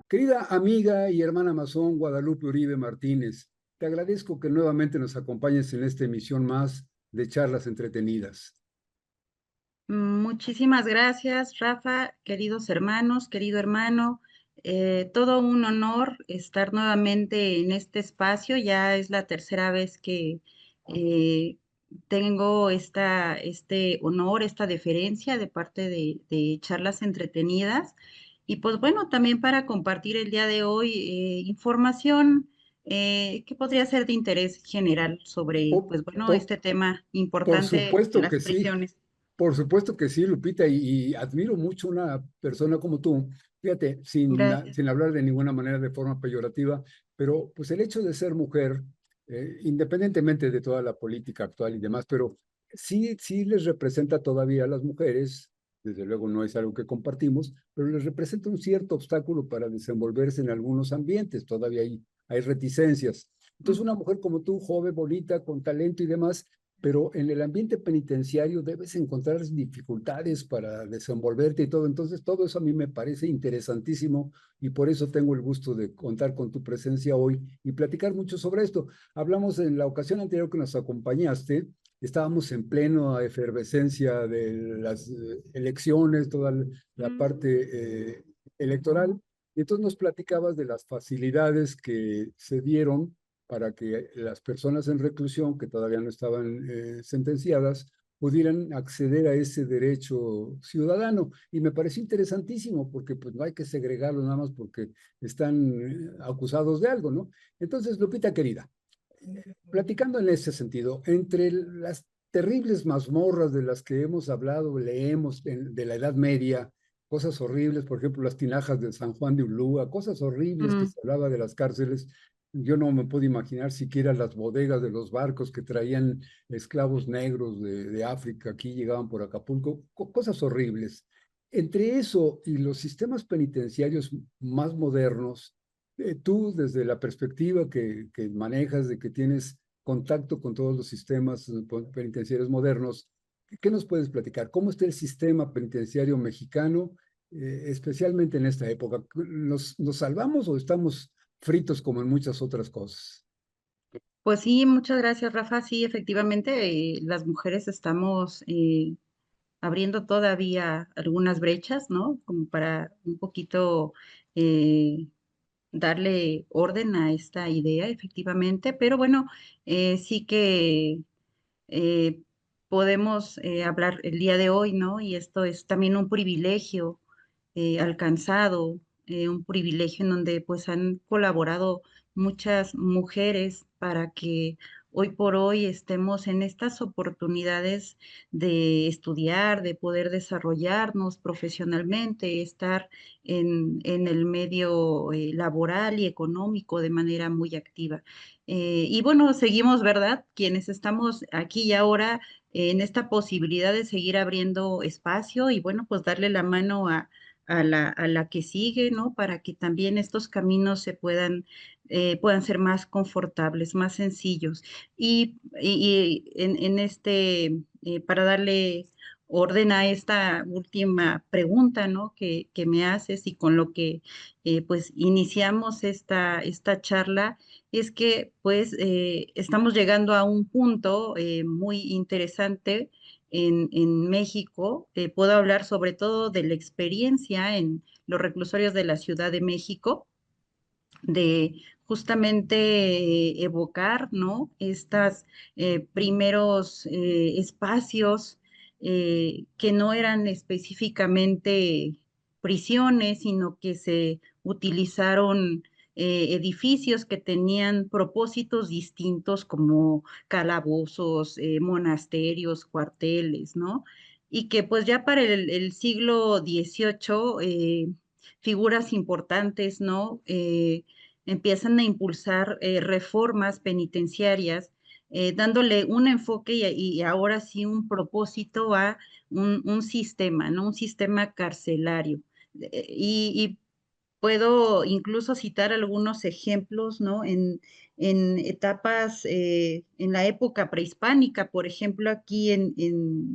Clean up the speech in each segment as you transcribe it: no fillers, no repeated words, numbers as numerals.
Querida amiga y hermana masón Guadalupe Uribe Martínez, te agradezco que nuevamente nos acompañes en esta emisión más de charlas entretenidas. Muchísimas gracias, Rafa, queridos hermanos, querido hermano. Todo un honor estar nuevamente en este espacio. Ya es la tercera vez que eh, tengo este honor, esta deferencia de parte de charlas entretenidas. Y pues bueno, también para compartir el día de hoy información que podría ser de interés general sobre, Po- pues bueno, po- este tema por importante, supuesto las que sí, prisiones. por supuesto que sí, Lupita, y admiro mucho una persona como tú, fíjate, Gracias. sin hablar de ninguna manera de forma peyorativa, pero pues el hecho de ser mujer, independientemente de toda la política actual y demás, pero sí les representa todavía a las mujeres, desde luego no es algo que compartimos, pero les representa un cierto obstáculo para desenvolverse en algunos ambientes, todavía hay reticencias. Entonces, una mujer como tú, joven, bonita, con talento y demás, pero en el ambiente penitenciario debes encontrar dificultades para desenvolverte y todo. Entonces, todo eso a mí me parece interesantísimo y por eso tengo el gusto de contar con tu presencia hoy y platicar mucho sobre esto. Hablamos en la ocasión anterior que nos acompañaste, estábamos en plena efervescencia de las elecciones, toda la parte electoral, y entonces nos platicabas de las facilidades que se dieron para que las personas en reclusión que todavía no estaban sentenciadas pudieran acceder a ese derecho ciudadano. Y me pareció interesantísimo porque pues no hay que segregarlo nada más porque están acusados de algo, ¿no? Entonces, Lupita querida, platicando en ese sentido, entre las terribles mazmorras de las que hemos hablado, leemos de la Edad Media, cosas horribles, por ejemplo, las tinajas de San Juan de Ulúa, cosas horribles que Mm, se hablaba de las cárceles. Yo no me puedo imaginar siquiera las bodegas de los barcos que traían esclavos negros de África, aquí llegaban por Acapulco, cosas horribles. Entre eso y los sistemas penitenciarios más modernos, tú desde la perspectiva que manejas, de que tienes contacto con todos los sistemas penitenciarios modernos, ¿qué nos puedes platicar? ¿Cómo está el sistema penitenciario mexicano, especialmente en esta época? ¿Nos salvamos o estamos fritos como en muchas otras cosas? Pues sí, muchas gracias, Rafa. Sí, efectivamente, las mujeres estamos abriendo todavía algunas brechas, ¿no? Como para un poquito eh, darle orden a esta idea, efectivamente. Pero bueno, sí que eh, podemos hablar el día de hoy, ¿no? Y esto es también un privilegio alcanzado, un privilegio en donde pues han colaborado muchas mujeres para que hoy por hoy estemos en estas oportunidades de estudiar, de poder desarrollarnos profesionalmente, estar en el medio laboral y económico de manera muy activa. Y bueno, seguimos, ¿verdad? Quienes estamos aquí y ahora en esta posibilidad de seguir abriendo espacio y bueno, pues darle la mano a la que sigue, ¿no? Para que también estos caminos puedan ser más confortables, más sencillos. Y en para darle orden a esta última pregunta, ¿no? Que me haces y con lo que pues iniciamos esta charla, es que pues estamos llegando a un punto muy interesante en México. Puedo hablar sobre todo de la experiencia en los reclusorios de la Ciudad de México, de justamente evocar, ¿no? Estas primeros espacios que no eran específicamente prisiones, sino que se utilizaron edificios que tenían propósitos distintos como calabozos, monasterios, cuarteles, ¿no? Y que pues ya para el siglo XVIII, figuras importantes, ¿no? Empiezan a impulsar reformas penitenciarias, dándole un enfoque y ahora sí un propósito a un sistema, ¿no? Un sistema carcelario. Y puedo incluso citar algunos ejemplos, ¿no? En etapas, en la época prehispánica, por ejemplo, aquí en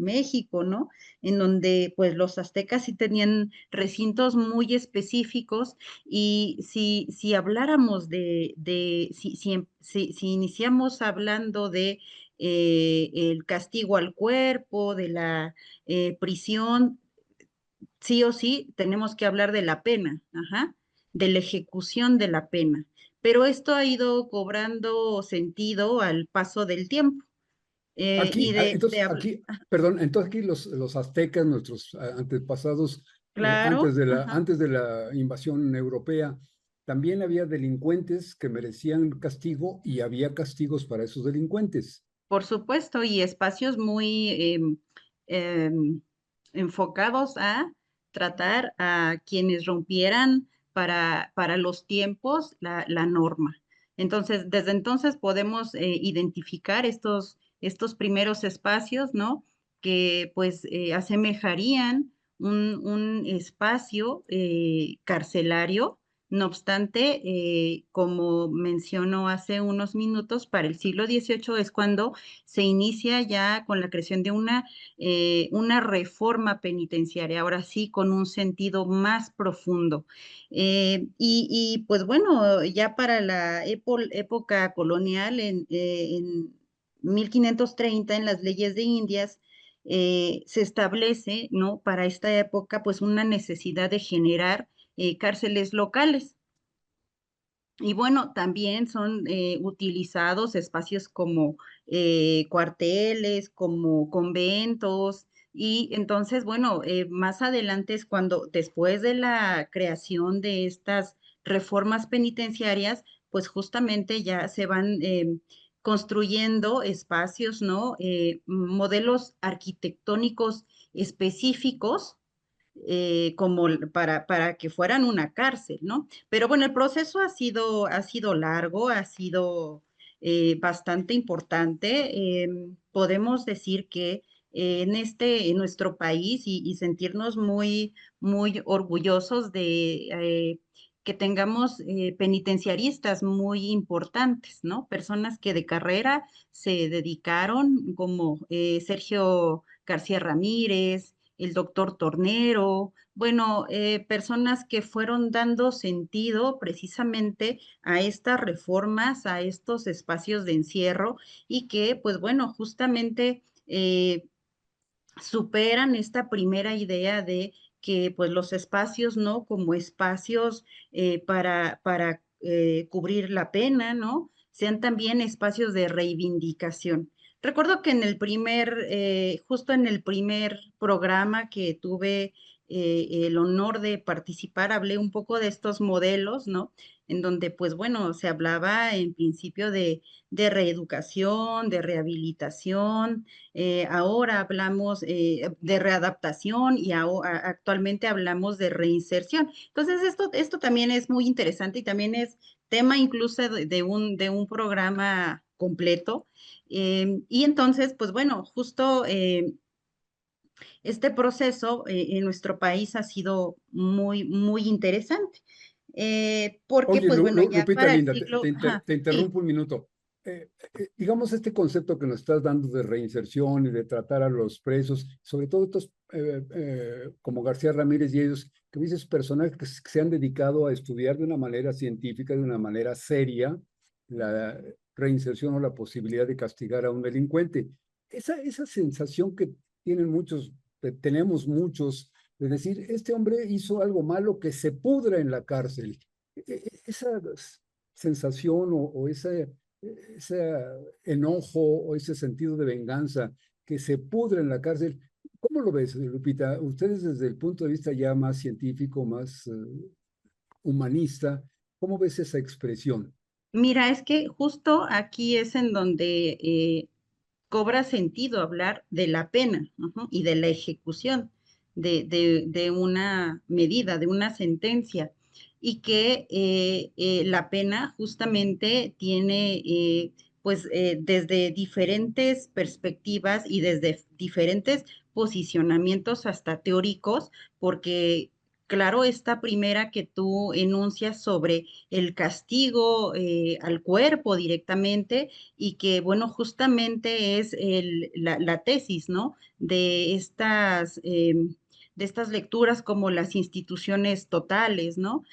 México, ¿no? En donde pues los aztecas sí tenían recintos muy específicos y si habláramos si iniciamos hablando de el castigo al cuerpo, de la prisión, sí o sí tenemos que hablar de la pena, ajá, de la ejecución de la pena. Pero esto ha ido cobrando sentido al paso del tiempo. Y Entonces, aquí, perdón, entonces aquí los aztecas, nuestros antepasados, claro, ajá. antes de la invasión europea, también había delincuentes que merecían castigo y había castigos para esos delincuentes. Por supuesto, y espacios muy em, enfocados a tratar a quienes rompieran para los tiempos la norma. Entonces, desde entonces podemos identificar estos primeros espacios, ¿no? Que pues asemejarían un espacio carcelario. No obstante, como mencionó hace unos minutos, para el siglo XVIII es cuando se inicia ya con la creación de una reforma penitenciaria, ahora sí, con un sentido más profundo. Pues bueno, ya para la época colonial, en 1530, en las leyes de Indias, se establece, ¿no? Para esta época, pues una necesidad de generar cárceles locales. Y bueno, también son utilizados espacios como cuarteles, como conventos, y entonces, bueno, más adelante es cuando, después de la creación de estas reformas penitenciarias, pues justamente ya se van construyendo espacios, ¿no? Modelos arquitectónicos específicos como para que fueran una cárcel, ¿no? Pero bueno, el proceso ha sido largo, ha sido bastante importante. Podemos decir que en nuestro país y sentirnos muy orgullosos de que tengamos penitenciaristas muy importantes, ¿no? Personas que de carrera se dedicaron, como Sergio García Ramírez, el doctor Tornero, bueno, personas que fueron dando sentido precisamente a estas reformas, a estos espacios de encierro y que, pues bueno, justamente superan esta primera idea de que pues los espacios, ¿no? Como espacios para cubrir la pena, ¿no? Sean también espacios de reivindicación. Recuerdo que justo en el primer programa que tuve el honor de participar, hablé un poco de estos modelos, ¿no? En donde, pues bueno, se hablaba en principio de reeducación, de rehabilitación, ahora hablamos de readaptación y actualmente hablamos de reinserción. Entonces, esto también es muy interesante y también es tema incluso de un programa completo. Y entonces, pues bueno, justo este proceso en nuestro país ha sido muy interesante. Porque, Oye, pues bueno, ya Lupita para el Linda, siglo, ajá, te sí. interrumpo un minuto. Digamos, este concepto que nos estás dando de reinserción y de tratar a los presos, sobre todo estos como García Ramírez y ellos, que dices personajes que se han dedicado a estudiar de una manera científica, de una manera seria, la reinserción o la posibilidad de castigar a un delincuente. Esa sensación que tienen muchos, tenemos muchos, de decir, este hombre hizo algo malo que se pudra en la cárcel. Esa sensación o ese enojo o ese sentido de venganza que se pudre en la cárcel, ¿cómo lo ves, Lupita? Ustedes desde el punto de vista ya más científico, más humanista, ¿cómo ves esa expresión? Mira, es que justo aquí es en donde cobra sentido hablar de la pena, ujú, y de la ejecución de una medida, de una sentencia, y que la pena justamente tiene, pues, desde diferentes perspectivas y desde diferentes posicionamientos hasta teóricos, porque claro, esta primera que tú enuncias sobre el castigo al cuerpo directamente y que, bueno, justamente es la tesis, ¿no? De estas lecturas como las instituciones totales, ¿no?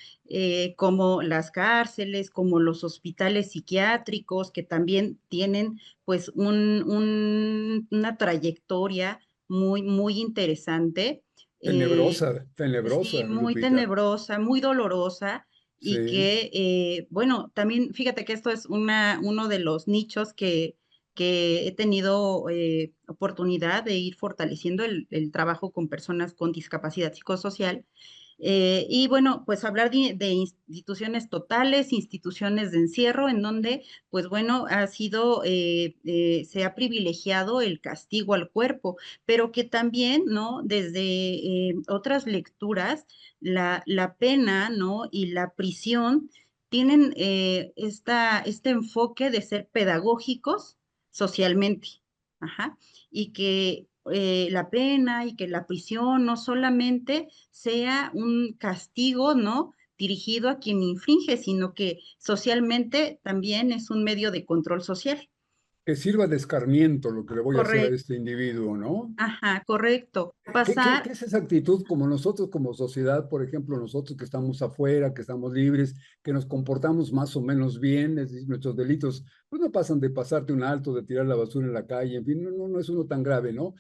Como las cárceles, como los hospitales psiquiátricos, que también tienen, pues, una trayectoria muy, muy interesante. eh, Tenebrosa, Sí, tenebrosa, muy Lupita. tenebrosa, muy dolorosa y Sí. que, bueno, también fíjate que esto es uno de los nichos que he tenido oportunidad de ir fortaleciendo el trabajo con personas con discapacidad psicosocial. Y bueno, pues hablar de instituciones totales, instituciones de encierro, en donde, pues bueno, se ha privilegiado el castigo al cuerpo, pero que también, ¿no? Desde otras lecturas, la pena, ¿no? Y la prisión tienen este enfoque de ser pedagógicos socialmente, ajá, y que la pena y que la prisión no solamente sea un castigo, ¿no? Dirigido a quien infringe, sino que socialmente también es un medio de control social. Que sirva de escarmiento lo que le voy a hacer a Correcto. este individuo, ¿no? Ajá, correcto. ¿Qué Pasar, es esa actitud como nosotros, como sociedad, por ejemplo, nosotros que estamos afuera, que estamos libres, que nos comportamos más o menos bien, es decir, nuestros delitos, pues no pasan de pasarte un alto, de tirar la basura en la calle, en fin, no es uno tan grave, ¿no?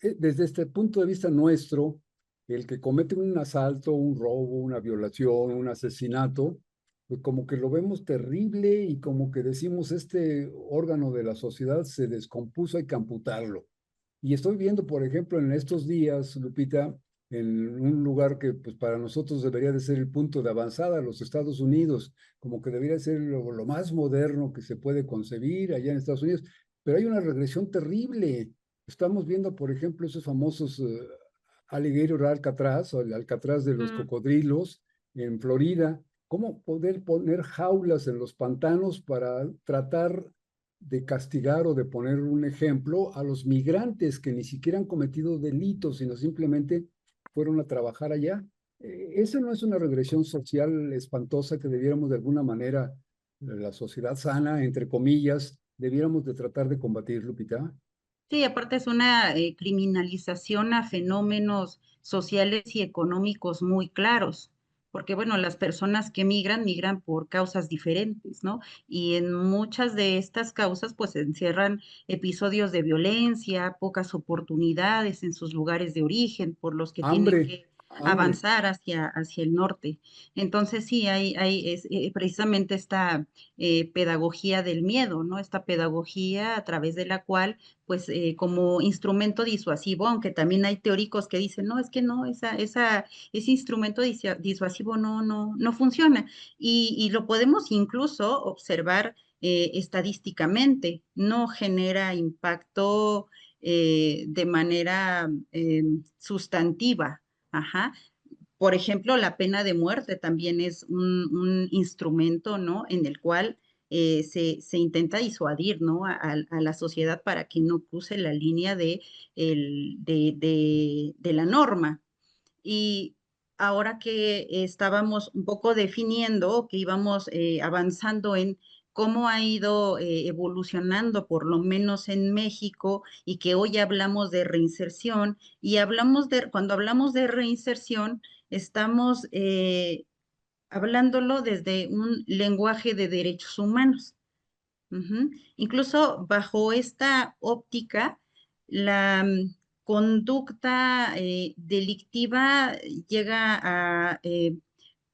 Desde este punto de vista nuestro, el que comete un asalto, un robo, una violación, un asesinato, pues como que lo vemos terrible y como que decimos, este órgano de la sociedad se descompuso, hay que amputarlo. Y estoy viendo, por ejemplo, en estos días, Lupita, en un lugar que pues, para nosotros debería de ser el punto de avanzada, los Estados Unidos, como que debería ser lo más moderno que se puede concebir allá en Estados Unidos, pero hay una regresión terrible. Estamos viendo, por ejemplo, esos famosos alligator Alcatraz o el Alcatraz de los mm, cocodrilos en Florida. ¿Cómo poder poner jaulas en los pantanos para tratar de castigar o de poner un ejemplo a los migrantes que ni siquiera han cometido delitos, sino simplemente fueron a trabajar allá? ¿Esa no es una regresión social espantosa que debiéramos de alguna manera, la sociedad sana, entre comillas, debiéramos de tratar de combatir, Lupita? sí, aparte es una criminalización a fenómenos sociales y económicos muy claros, porque bueno, las personas que migran, migran por causas diferentes, ¿no? Y en muchas de estas causas, pues se encierran episodios de violencia, pocas oportunidades en sus lugares de origen, por los que tienen Hambre, que hambre. avanzar hacia el norte. Entonces, sí, precisamente esta pedagogía del miedo, ¿no? Esta pedagogía a través de la cual pues como instrumento disuasivo, aunque también hay teóricos que dicen, no, es que no, ese instrumento disuasivo no funciona. Y lo podemos incluso observar estadísticamente, no genera impacto de manera sustantiva. Ajá. Por ejemplo, la pena de muerte también es un instrumento, ¿no? En el cual se intenta disuadir, ¿no? A la sociedad para que no cruce la línea de la norma. Y ahora que estábamos un poco definiendo, que íbamos avanzando en cómo ha ido evolucionando, por lo menos en México, y que hoy hablamos de reinserción, y cuando hablamos de reinserción, estamos hablándolo desde un lenguaje de derechos humanos. Ujú. Incluso bajo esta óptica, la conducta delictiva llega a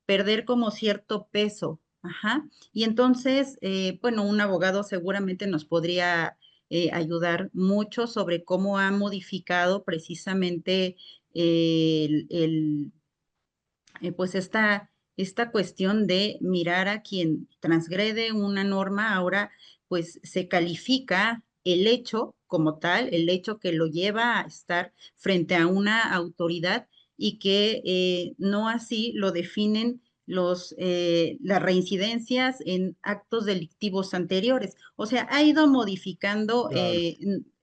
perder como cierto peso. Ajá. Y entonces, bueno, un abogado seguramente nos podría ayudar mucho sobre cómo ha modificado precisamente pues esta cuestión de mirar a quien transgrede una norma, ahora pues se califica el hecho como tal, el hecho que lo lleva a estar frente a una autoridad y que no así lo definen las reincidencias en actos delictivos anteriores. O sea, ha ido modificando Claro.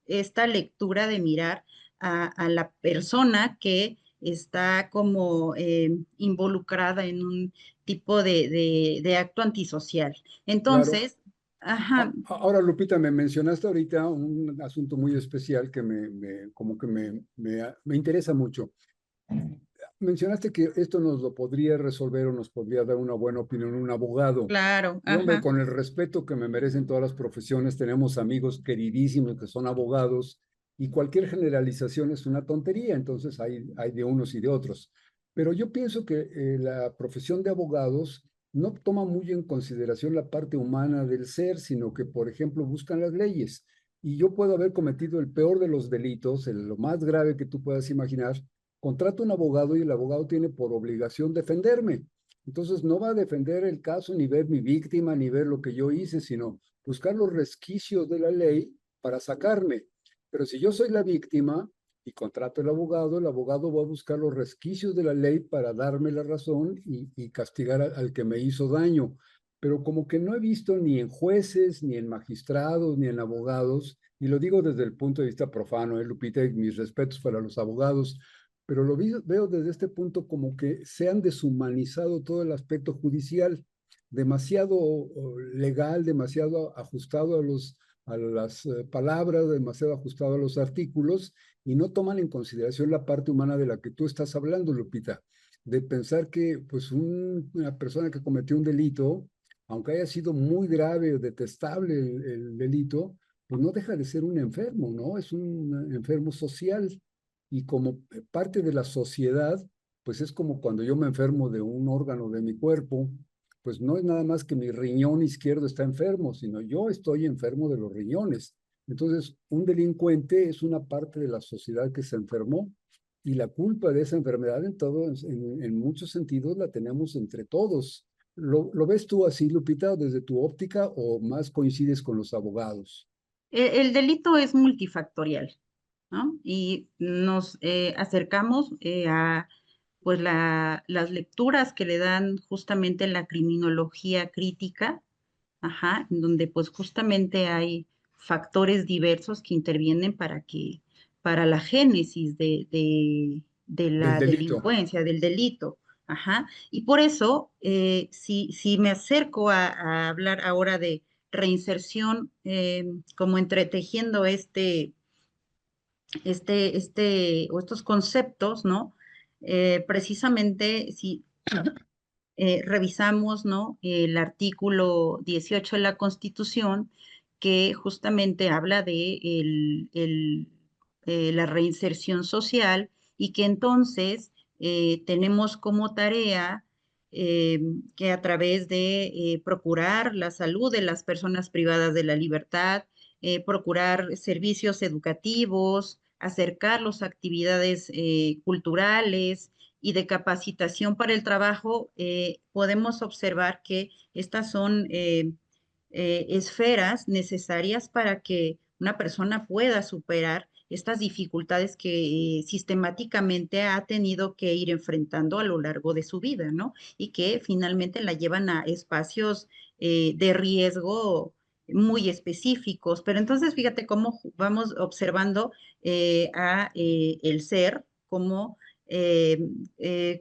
esta lectura de mirar a la persona que está como involucrada en un tipo de acto antisocial. Claro. Entonces, ajá, Ahora, Lupita, me mencionaste ahorita un asunto muy especial que como que me interesa mucho. Mencionaste que esto nos lo podría resolver o nos podría dar una buena opinión un abogado. claro, Y hombre, ajá. con el respeto que me merecen todas las profesiones, tenemos amigos queridísimos que son abogados y cualquier generalización es una tontería, entonces hay de unos y de otros. Pero yo pienso que la profesión de abogados no toma muy en consideración la parte humana del ser, sino que, por ejemplo, buscan las leyes. Y yo puedo haber cometido el peor de los delitos, lo más grave que tú puedas imaginar, contrato un abogado y el abogado tiene por obligación defenderme. Entonces no va a defender el caso ni ver mi víctima ni ver lo que yo hice, sino buscar los resquicios de la ley para sacarme. Pero si yo soy la víctima y contrato el abogado va a buscar los resquicios de la ley para darme la razón y castigar al que me hizo daño. Pero como que no he visto ni en jueces, ni en magistrados, ni en abogados, y lo digo desde el punto de vista profano, Lupita, y mis respetos para los abogados, pero veo desde este punto como que se han deshumanizado todo el aspecto judicial, demasiado legal, demasiado ajustado a las palabras, demasiado ajustado a los artículos, y no toman en consideración la parte humana de la que tú estás hablando, Lupita, de pensar que pues una persona que cometió un delito, aunque haya sido muy grave o detestable el delito, pues no deja de ser un enfermo, ¿no? Es un enfermo social y como parte de la sociedad, pues es como cuando yo me enfermo de un órgano de mi cuerpo, pues no es nada más que mi riñón izquierdo está enfermo, sino yo estoy enfermo de los riñones. Entonces, un delincuente es una parte de la sociedad que se enfermó y la culpa de esa enfermedad en muchos sentidos la tenemos entre todos. ¿Lo ves tú así, Lupita, desde tu óptica o más coincides con los abogados? El delito es multifactorial, ¿no? Y nos acercamos a pues las lecturas que le dan justamente la criminología crítica, ajá, en donde pues justamente hay factores diversos que intervienen para la génesis de Del la delito. delincuencia, del delito, ajá. Y por eso, si me acerco a hablar ahora de reinserción, como entretejiendo o estos conceptos, ¿no? Precisamente si revisamos, ¿no? El artículo 18 de la Constitución, que justamente habla de la reinserción social y que entonces tenemos como tarea eh, que a través de procurar la salud de las personas privadas de la libertad, procurar servicios educativos, acercarlos a actividades culturales, y de capacitación para el trabajo, podemos observar que estas son esferas necesarias para que una persona pueda superar estas dificultades que sistemáticamente ha tenido que ir enfrentando a lo largo de su vida, ¿no? Y que finalmente la llevan a espacios de riesgo muy específicos. Pero entonces, fíjate cómo vamos observando a el ser como eh,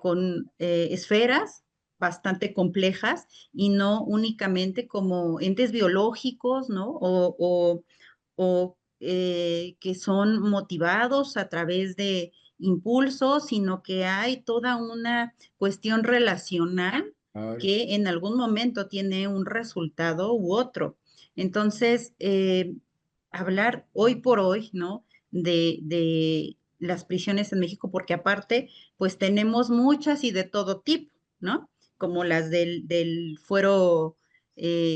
con esferas bastante complejas y no únicamente como entes biológicos, ¿no? O que son motivados a través de impulsos, sino que hay toda una cuestión relacional Claro. que en algún momento tiene un resultado u otro. Entonces, hablar hoy por hoy, ¿no? De las prisiones en México, porque aparte, pues tenemos muchas y de todo tipo, ¿no? Como las del fuero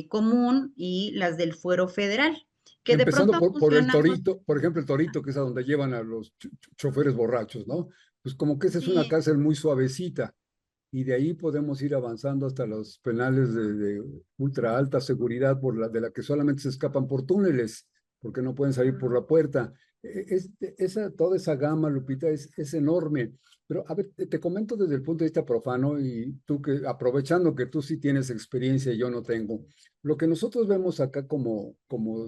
común y las del fuero federal, que de Empezando pronto por el funcionamos, Torito, por ejemplo, el Torito, que es a donde llevan a los choferes borrachos, ¿no? Pues como que esa es una sí, cárcel muy suavecita y de ahí podemos ir avanzando hasta los penales de ultra alta seguridad de la que solamente se escapan por túneles, porque no pueden salir por la puerta. Toda esa gama, Lupita, es enorme. Pero a ver, te comento desde el punto de vista profano y tú que, aprovechando que tú sí tienes experiencia y yo no tengo, lo que nosotros vemos acá como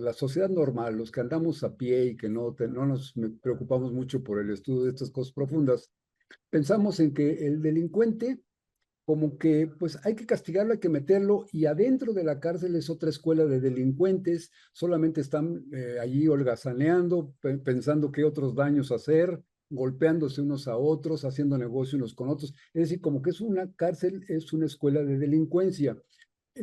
la sociedad normal, los que andamos a pie y que no nos preocupamos mucho por el estudio de estas cosas profundas, Pensamos en que el delincuente, como que pues hay que castigarlo, hay que meterlo, y adentro de la cárcel es otra escuela de delincuentes, solamente están allí holgazaneando, pensando qué otros daños hacer, golpeándose unos a otros, haciendo negocio unos con otros. Es decir, como que es una cárcel, es una escuela de delincuencia.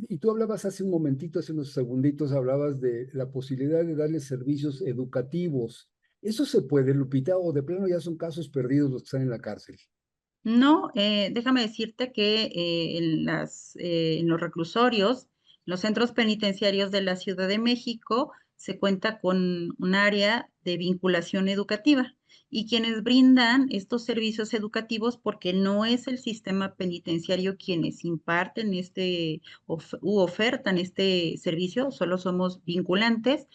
Y tú hablabas hace un momentito, hace unos segunditos, hablabas de la posibilidad de darles servicios educativos. ¿Eso se puede, Lupita, o de plano ya son casos perdidos los que están en la cárcel? No, déjame decirte que en los reclusorios, los centros penitenciarios de la Ciudad de México, se cuenta con un área de vinculación educativa y quienes brindan estos servicios educativos, porque no es el sistema penitenciario quienes imparten u ofertan este servicio, solo somos vinculantes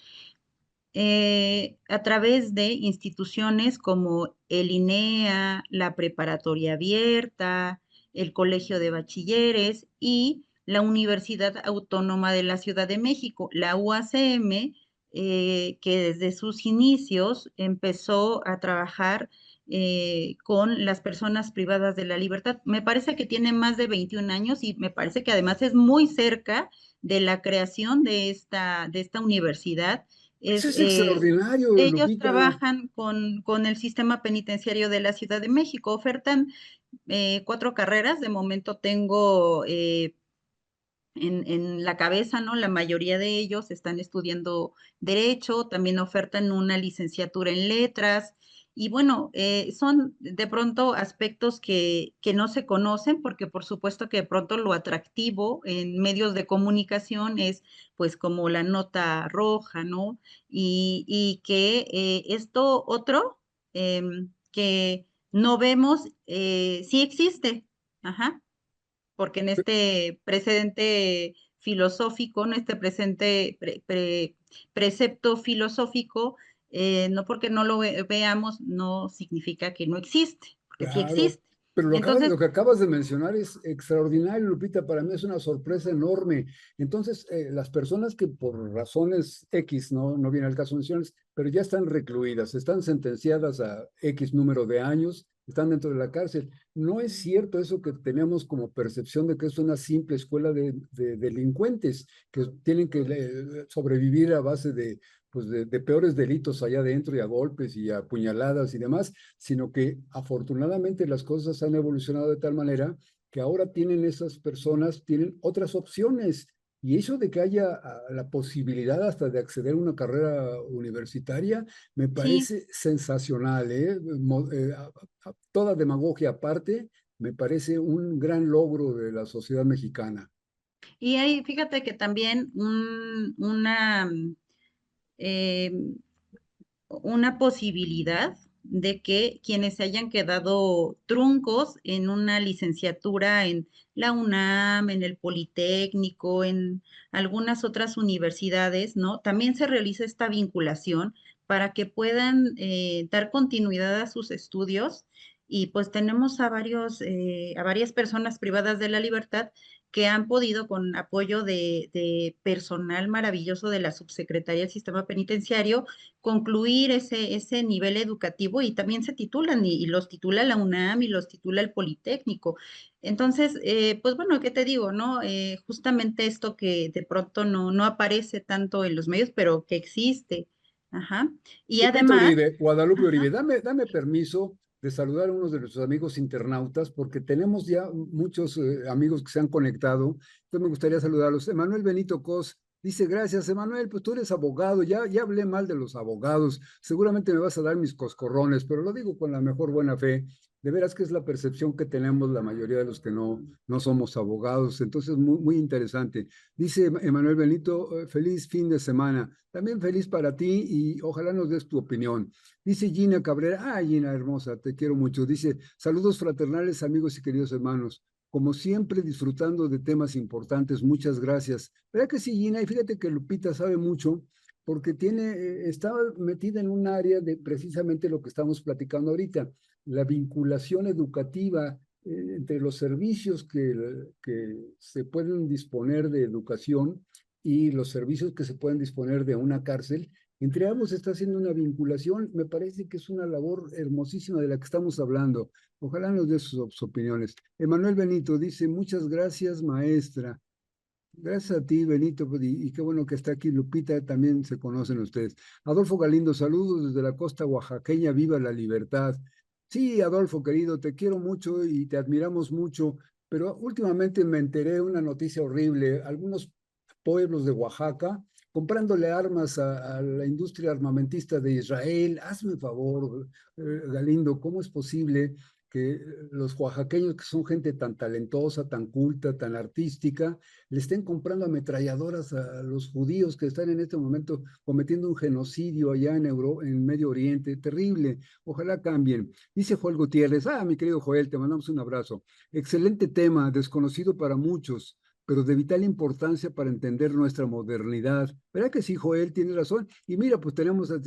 a través de instituciones como el INEA, la Preparatoria Abierta, el Colegio de Bachilleres y la Universidad Autónoma de la Ciudad de México, la UACM, que desde sus inicios empezó a trabajar con las personas privadas de la libertad. Me parece que tiene más de 21 años y me parece que además es muy cerca de la creación de esta universidad. Eso Es, es extraordinario, ellos Lupita. trabajan con el sistema penitenciario de la Ciudad de México, ofertan 4 carreras. De momento tengo en la cabeza, ¿no? La mayoría de ellos están estudiando derecho, también ofertan una licenciatura en letras. Y bueno, son de pronto aspectos que no se conocen, porque por supuesto que de pronto lo atractivo en medios de comunicación es pues como la nota roja, ¿no? Y que esto otro que no vemos, sí existe. Ajá, porque en este precedente filosófico, en este precepto filosófico, no porque no lo veamos, no significa que no existe, porque sí Claro, existe. pero lo Entonces, que acabas de mencionar es extraordinario, Lupita. Para mí es una sorpresa enorme. Entonces, las personas que por razones X, no viene al caso mencionarles, pero ya están recluidas, están sentenciadas a X número de años, están dentro de la cárcel. No es cierto eso que tenemos como percepción de que es una simple escuela de delincuentes que tienen que sobrevivir a base de peores delitos allá adentro y a golpes y a puñaladas y demás, sino que afortunadamente las cosas han evolucionado de tal manera que ahora tienen esas personas, tienen otras opciones. Y eso de que haya la posibilidad hasta de acceder a una carrera universitaria, me sí, parece sensacional, ¿eh? Toda demagogia aparte, me parece un gran logro de la sociedad mexicana. y ahí fíjate que también eh, una posibilidad de que quienes se hayan quedado truncos en una licenciatura en la UNAM, en el Politécnico, en algunas otras universidades, ¿no? También se realiza esta vinculación para que puedan dar continuidad a sus estudios. Y pues tenemos a varias personas privadas de la libertad que han podido, con apoyo de personal maravilloso de la Subsecretaría del Sistema Penitenciario, concluir ese nivel educativo y también se titulan y los titula la UNAM y los titula el Politécnico. Entonces, pues bueno, ¿qué te digo, no? Justamente esto que de pronto no aparece tanto en los medios, pero que existe. Ajá. Y Lupita además, Uribe, Guadalupe ajá, Uribe, dame permiso de saludar a unos de nuestros amigos internautas, porque tenemos ya muchos amigos que se han conectado. Entonces me gustaría saludarlos. Emanuel Benito Cos dice: gracias, Emanuel, pues tú eres abogado, ya hablé mal de los abogados, seguramente me vas a dar mis coscorrones, pero lo digo con la mejor buena fe. De veras que es la percepción que tenemos la mayoría de los que no somos abogados. Entonces, muy interesante. Dice Emanuel Benito: feliz fin de semana. También feliz para ti y ojalá nos des tu opinión. Dice Gina Cabrera: Gina hermosa, te quiero mucho. Dice: saludos fraternales, amigos y queridos hermanos. Como siempre, disfrutando de temas importantes, muchas gracias. ¿Verdad que sí, Gina? Y fíjate que Lupita sabe mucho porque está metida en un área de precisamente lo que estamos platicando ahorita, la vinculación educativa entre los servicios que se pueden disponer de educación y los servicios que se pueden disponer de una cárcel. Entre ambos se está haciendo una vinculación, me parece que es una labor hermosísima de la que estamos hablando. Ojalá nos dé sus opiniones. Emanuel Benito dice, muchas gracias, maestra. Gracias a ti, Benito, pues, y qué bueno que está aquí Lupita, también se conocen ustedes. Adolfo Galindo, saludos desde la costa oaxaqueña, viva la libertad. Sí, Adolfo, querido, te quiero mucho y te admiramos mucho, pero últimamente me enteré de una noticia horrible. Algunos pueblos de Oaxaca comprándole armas a la industria armamentista de Israel. Hazme favor, Galindo, ¿cómo es posible que los oaxaqueños, que son gente tan talentosa, tan culta, tan artística, le estén comprando ametralladoras a los judíos que están en este momento cometiendo un genocidio allá en Medio Oriente? Terrible. Ojalá cambien. Dice Joel Gutiérrez, mi querido Joel, te mandamos un abrazo. Excelente tema, desconocido para muchos, pero de vital importancia para entender nuestra modernidad. ¿Verdad que sí, Joel? Tiene razón. Y mira, pues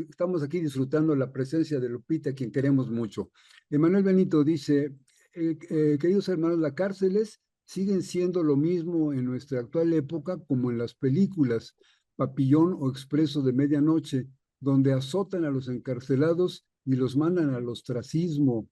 estamos aquí disfrutando la presencia de Lupita, quien queremos mucho. Emanuel Benito dice, queridos hermanos, las cárceles siguen siendo lo mismo en nuestra actual época como en las películas Papillón o Expreso de Medianoche, donde azotan a los encarcelados y los mandan al ostracismo.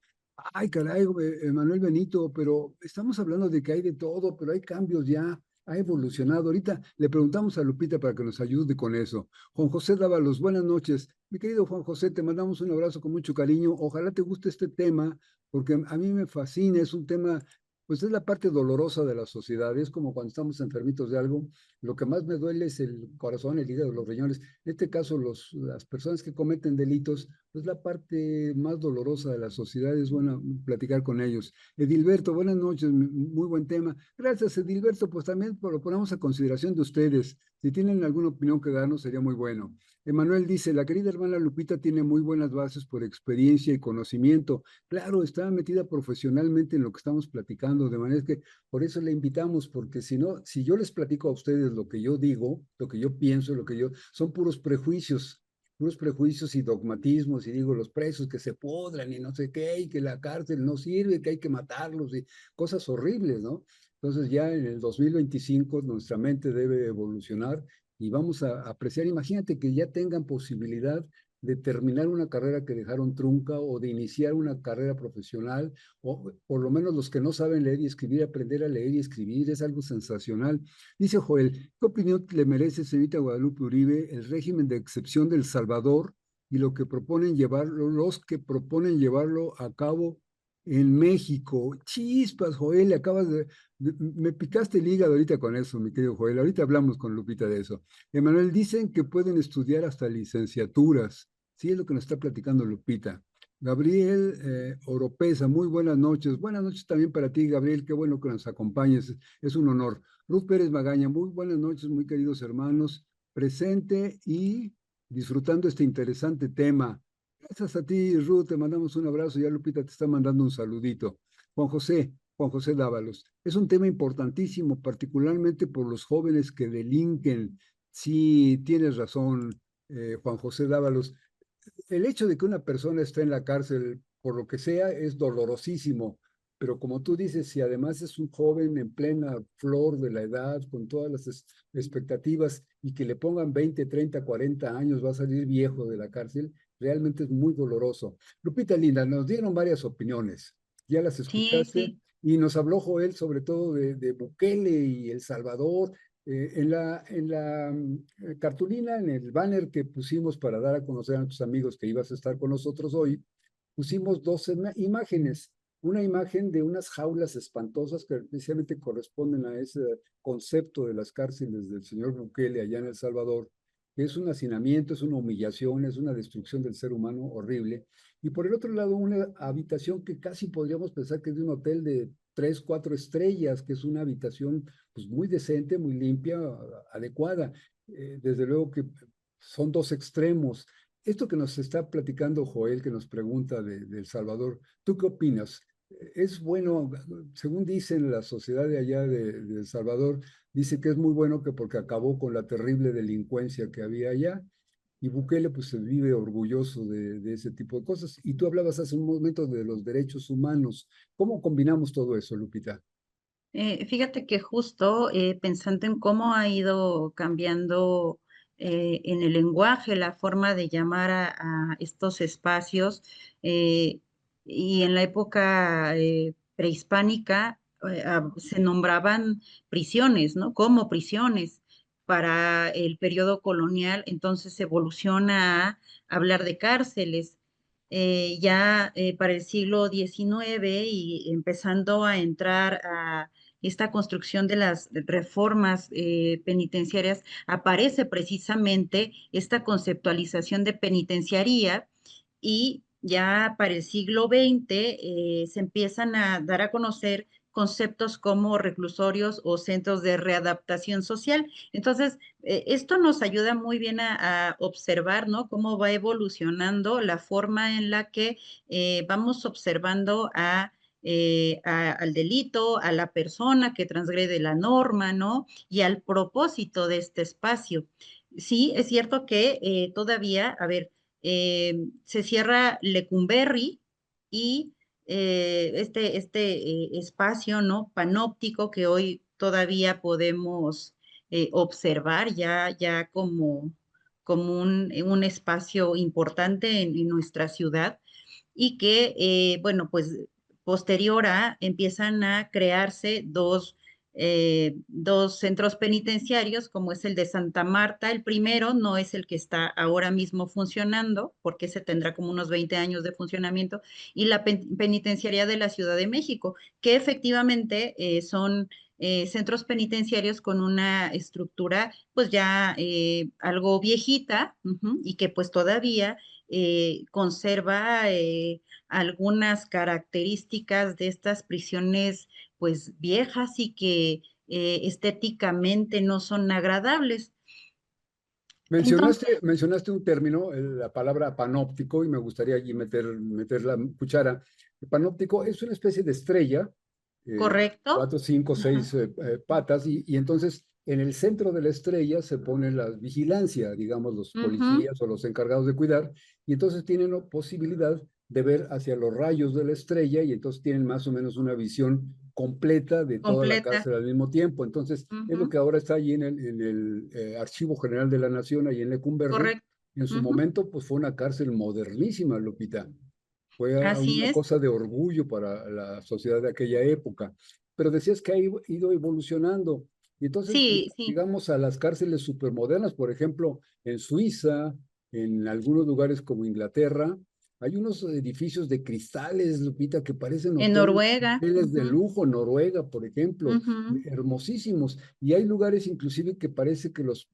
Ay, caray, Manuel Benito, pero estamos hablando de que hay de todo, pero hay cambios ya, ha evolucionado. Ahorita le preguntamos a Lupita para que nos ayude con eso. Juan José Dávalos, buenas noches. Mi querido Juan José, te mandamos un abrazo con mucho cariño. Ojalá te guste este tema, porque a mí me fascina, es un tema, pues es la parte dolorosa de la sociedad. Es como cuando estamos enfermitos de algo, lo que más me duele es el corazón, el hígado, los riñones. En este caso, las personas que cometen delitos, pues la parte más dolorosa de la sociedad, es buena platicar con ellos. Edilberto, buenas noches, muy buen tema. Gracias, Edilberto, pues también lo ponemos a consideración de ustedes. Si tienen alguna opinión que darnos, sería muy bueno. Emanuel dice, la querida hermana Lupita tiene muy buenas bases por experiencia y conocimiento. Claro, está metida profesionalmente en lo que estamos platicando, de manera que por eso le invitamos, porque si no, si yo les platico a ustedes lo que yo digo, lo que yo pienso, son puros prejuicios y dogmatismos, y digo, los presos que se podran y no sé qué, y que la cárcel no sirve, que hay que matarlos, y cosas horribles, ¿no? Entonces ya en el 2025 nuestra mente debe evolucionar y vamos a apreciar, imagínate que ya tengan posibilidad de terminar una carrera que dejaron trunca o de iniciar una carrera profesional, o por lo menos los que no saben leer y escribir, aprender a leer y escribir, es algo sensacional. Dice Joel, ¿qué opinión le merece, señorita Guadalupe Uribe, el régimen de excepción del Salvador y los que proponen llevarlo a cabo en México? Chispas, Joel, me picaste el hígado ahorita con eso, mi querido Joel. Ahorita hablamos con Lupita de eso. Emanuel, dicen que pueden estudiar hasta licenciaturas. Sí, es lo que nos está platicando Lupita. Gabriel Oropesa, muy buenas noches. Buenas noches también para ti, Gabriel. Qué bueno que nos acompañes. Es un honor. Ruth Pérez Magaña, muy buenas noches, muy queridos hermanos. Presente y disfrutando este interesante tema. Gracias a ti, Ruth. Te mandamos un abrazo. Ya Lupita te está mandando un saludito. Juan José Dávalos. Es un tema importantísimo, particularmente por los jóvenes que delinquen. Sí, tienes razón, Juan José Dávalos. El hecho de que una persona esté en la cárcel por lo que sea es dolorosísimo, pero como tú dices, si además es un joven en plena flor de la edad, con todas las expectativas, y que le pongan 20, 30, 40 años, va a salir viejo de la cárcel, realmente es muy doloroso. Lupita Linda, nos dieron varias opiniones, ya las Sí, escuchaste, sí. y nos habló Joel sobre todo de Bukele y El Salvador. En la cartulina, en el banner que pusimos para dar a conocer a tus amigos que ibas a estar con nosotros hoy, pusimos dos imágenes. Una imagen de unas jaulas espantosas que precisamente corresponden a ese concepto de las cárceles del señor Bukele allá en El Salvador, que es un hacinamiento, es una humillación, es una destrucción del ser humano horrible. Y por el otro lado, una habitación que casi podríamos pensar que es de un hotel de 3, 4 estrellas, que es una habitación pues muy decente, muy limpia, adecuada. Desde luego que son dos extremos. Esto que nos está platicando Joel, que nos pregunta de El Salvador, ¿tú qué opinas? Es bueno, según dicen la sociedad de allá de El Salvador, dice que es muy bueno que porque acabó con la terrible delincuencia que había allá, y Bukele pues se vive orgulloso de ese tipo de cosas. Y tú hablabas hace un momento de los derechos humanos. ¿Cómo combinamos todo eso, Lupita? Fíjate que justo pensando en cómo ha ido cambiando en el lenguaje, la forma de llamar a estos espacios. eh, y en la época prehispánica se nombraban prisiones, ¿no? Como prisiones. Para el periodo colonial, entonces evoluciona a hablar de cárceles. Ya para el siglo XIX y empezando a entrar a esta construcción de las reformas penitenciarias, aparece precisamente esta conceptualización de penitenciaría y ya para el siglo XX se empiezan a dar a conocer conceptos como reclusorios o centros de readaptación social. Entonces, esto nos ayuda muy bien a observar, ¿no? Cómo va evolucionando la forma en la que vamos observando al delito, a la persona que transgrede la norma, ¿no? Y al propósito de este espacio. Sí, es cierto que todavía, a ver, se cierra Lecumberri y este espacio, ¿no? Panóptico que hoy todavía podemos observar ya como un espacio importante en nuestra ciudad y que, bueno, pues posterior a empiezan a crearse dos centros penitenciarios, como es el de Santa Marta. El primero no es el que está ahora mismo funcionando, porque se tendrá como unos 20 años de funcionamiento, y la penitenciaría de la Ciudad de México, que efectivamente son centros penitenciarios con una estructura pues ya algo viejita, y que pues todavía conserva algunas características de estas prisiones pues viejas y que estéticamente no son agradables. Entonces, Mencionaste un término, la palabra panóptico, y me gustaría allí meter la cuchara. El panóptico es una especie de estrella, correcto. cuatro, cinco, Ajá. seis patas, y entonces en el centro de la estrella se pone la vigilancia, digamos, los Ujú, policías o los encargados de cuidar, y entonces tienen la posibilidad de ver hacia los rayos de la estrella, y entonces tienen más o menos una visión completa de toda la completa. cárcel al mismo tiempo. Entonces, es lo Ujú, que ahora está allí en el Archivo General de la Nación, ahí en Lecumberri. correcto. En su Ujú, momento, pues fue una cárcel modernísima, Lupita. Fue así una es. cosa de orgullo para la sociedad de aquella época. Pero decías que ha ido evolucionando. Y entonces, Sí, sí. digamos, a las cárceles supermodernas, por ejemplo, en Suiza, en algunos lugares como Inglaterra, hay unos edificios de cristales, Lupita, que parecen En Noruega. hoteles de Ujú, lujo, Noruega, por ejemplo, ujú, hermosísimos. Y hay lugares inclusive que parece que los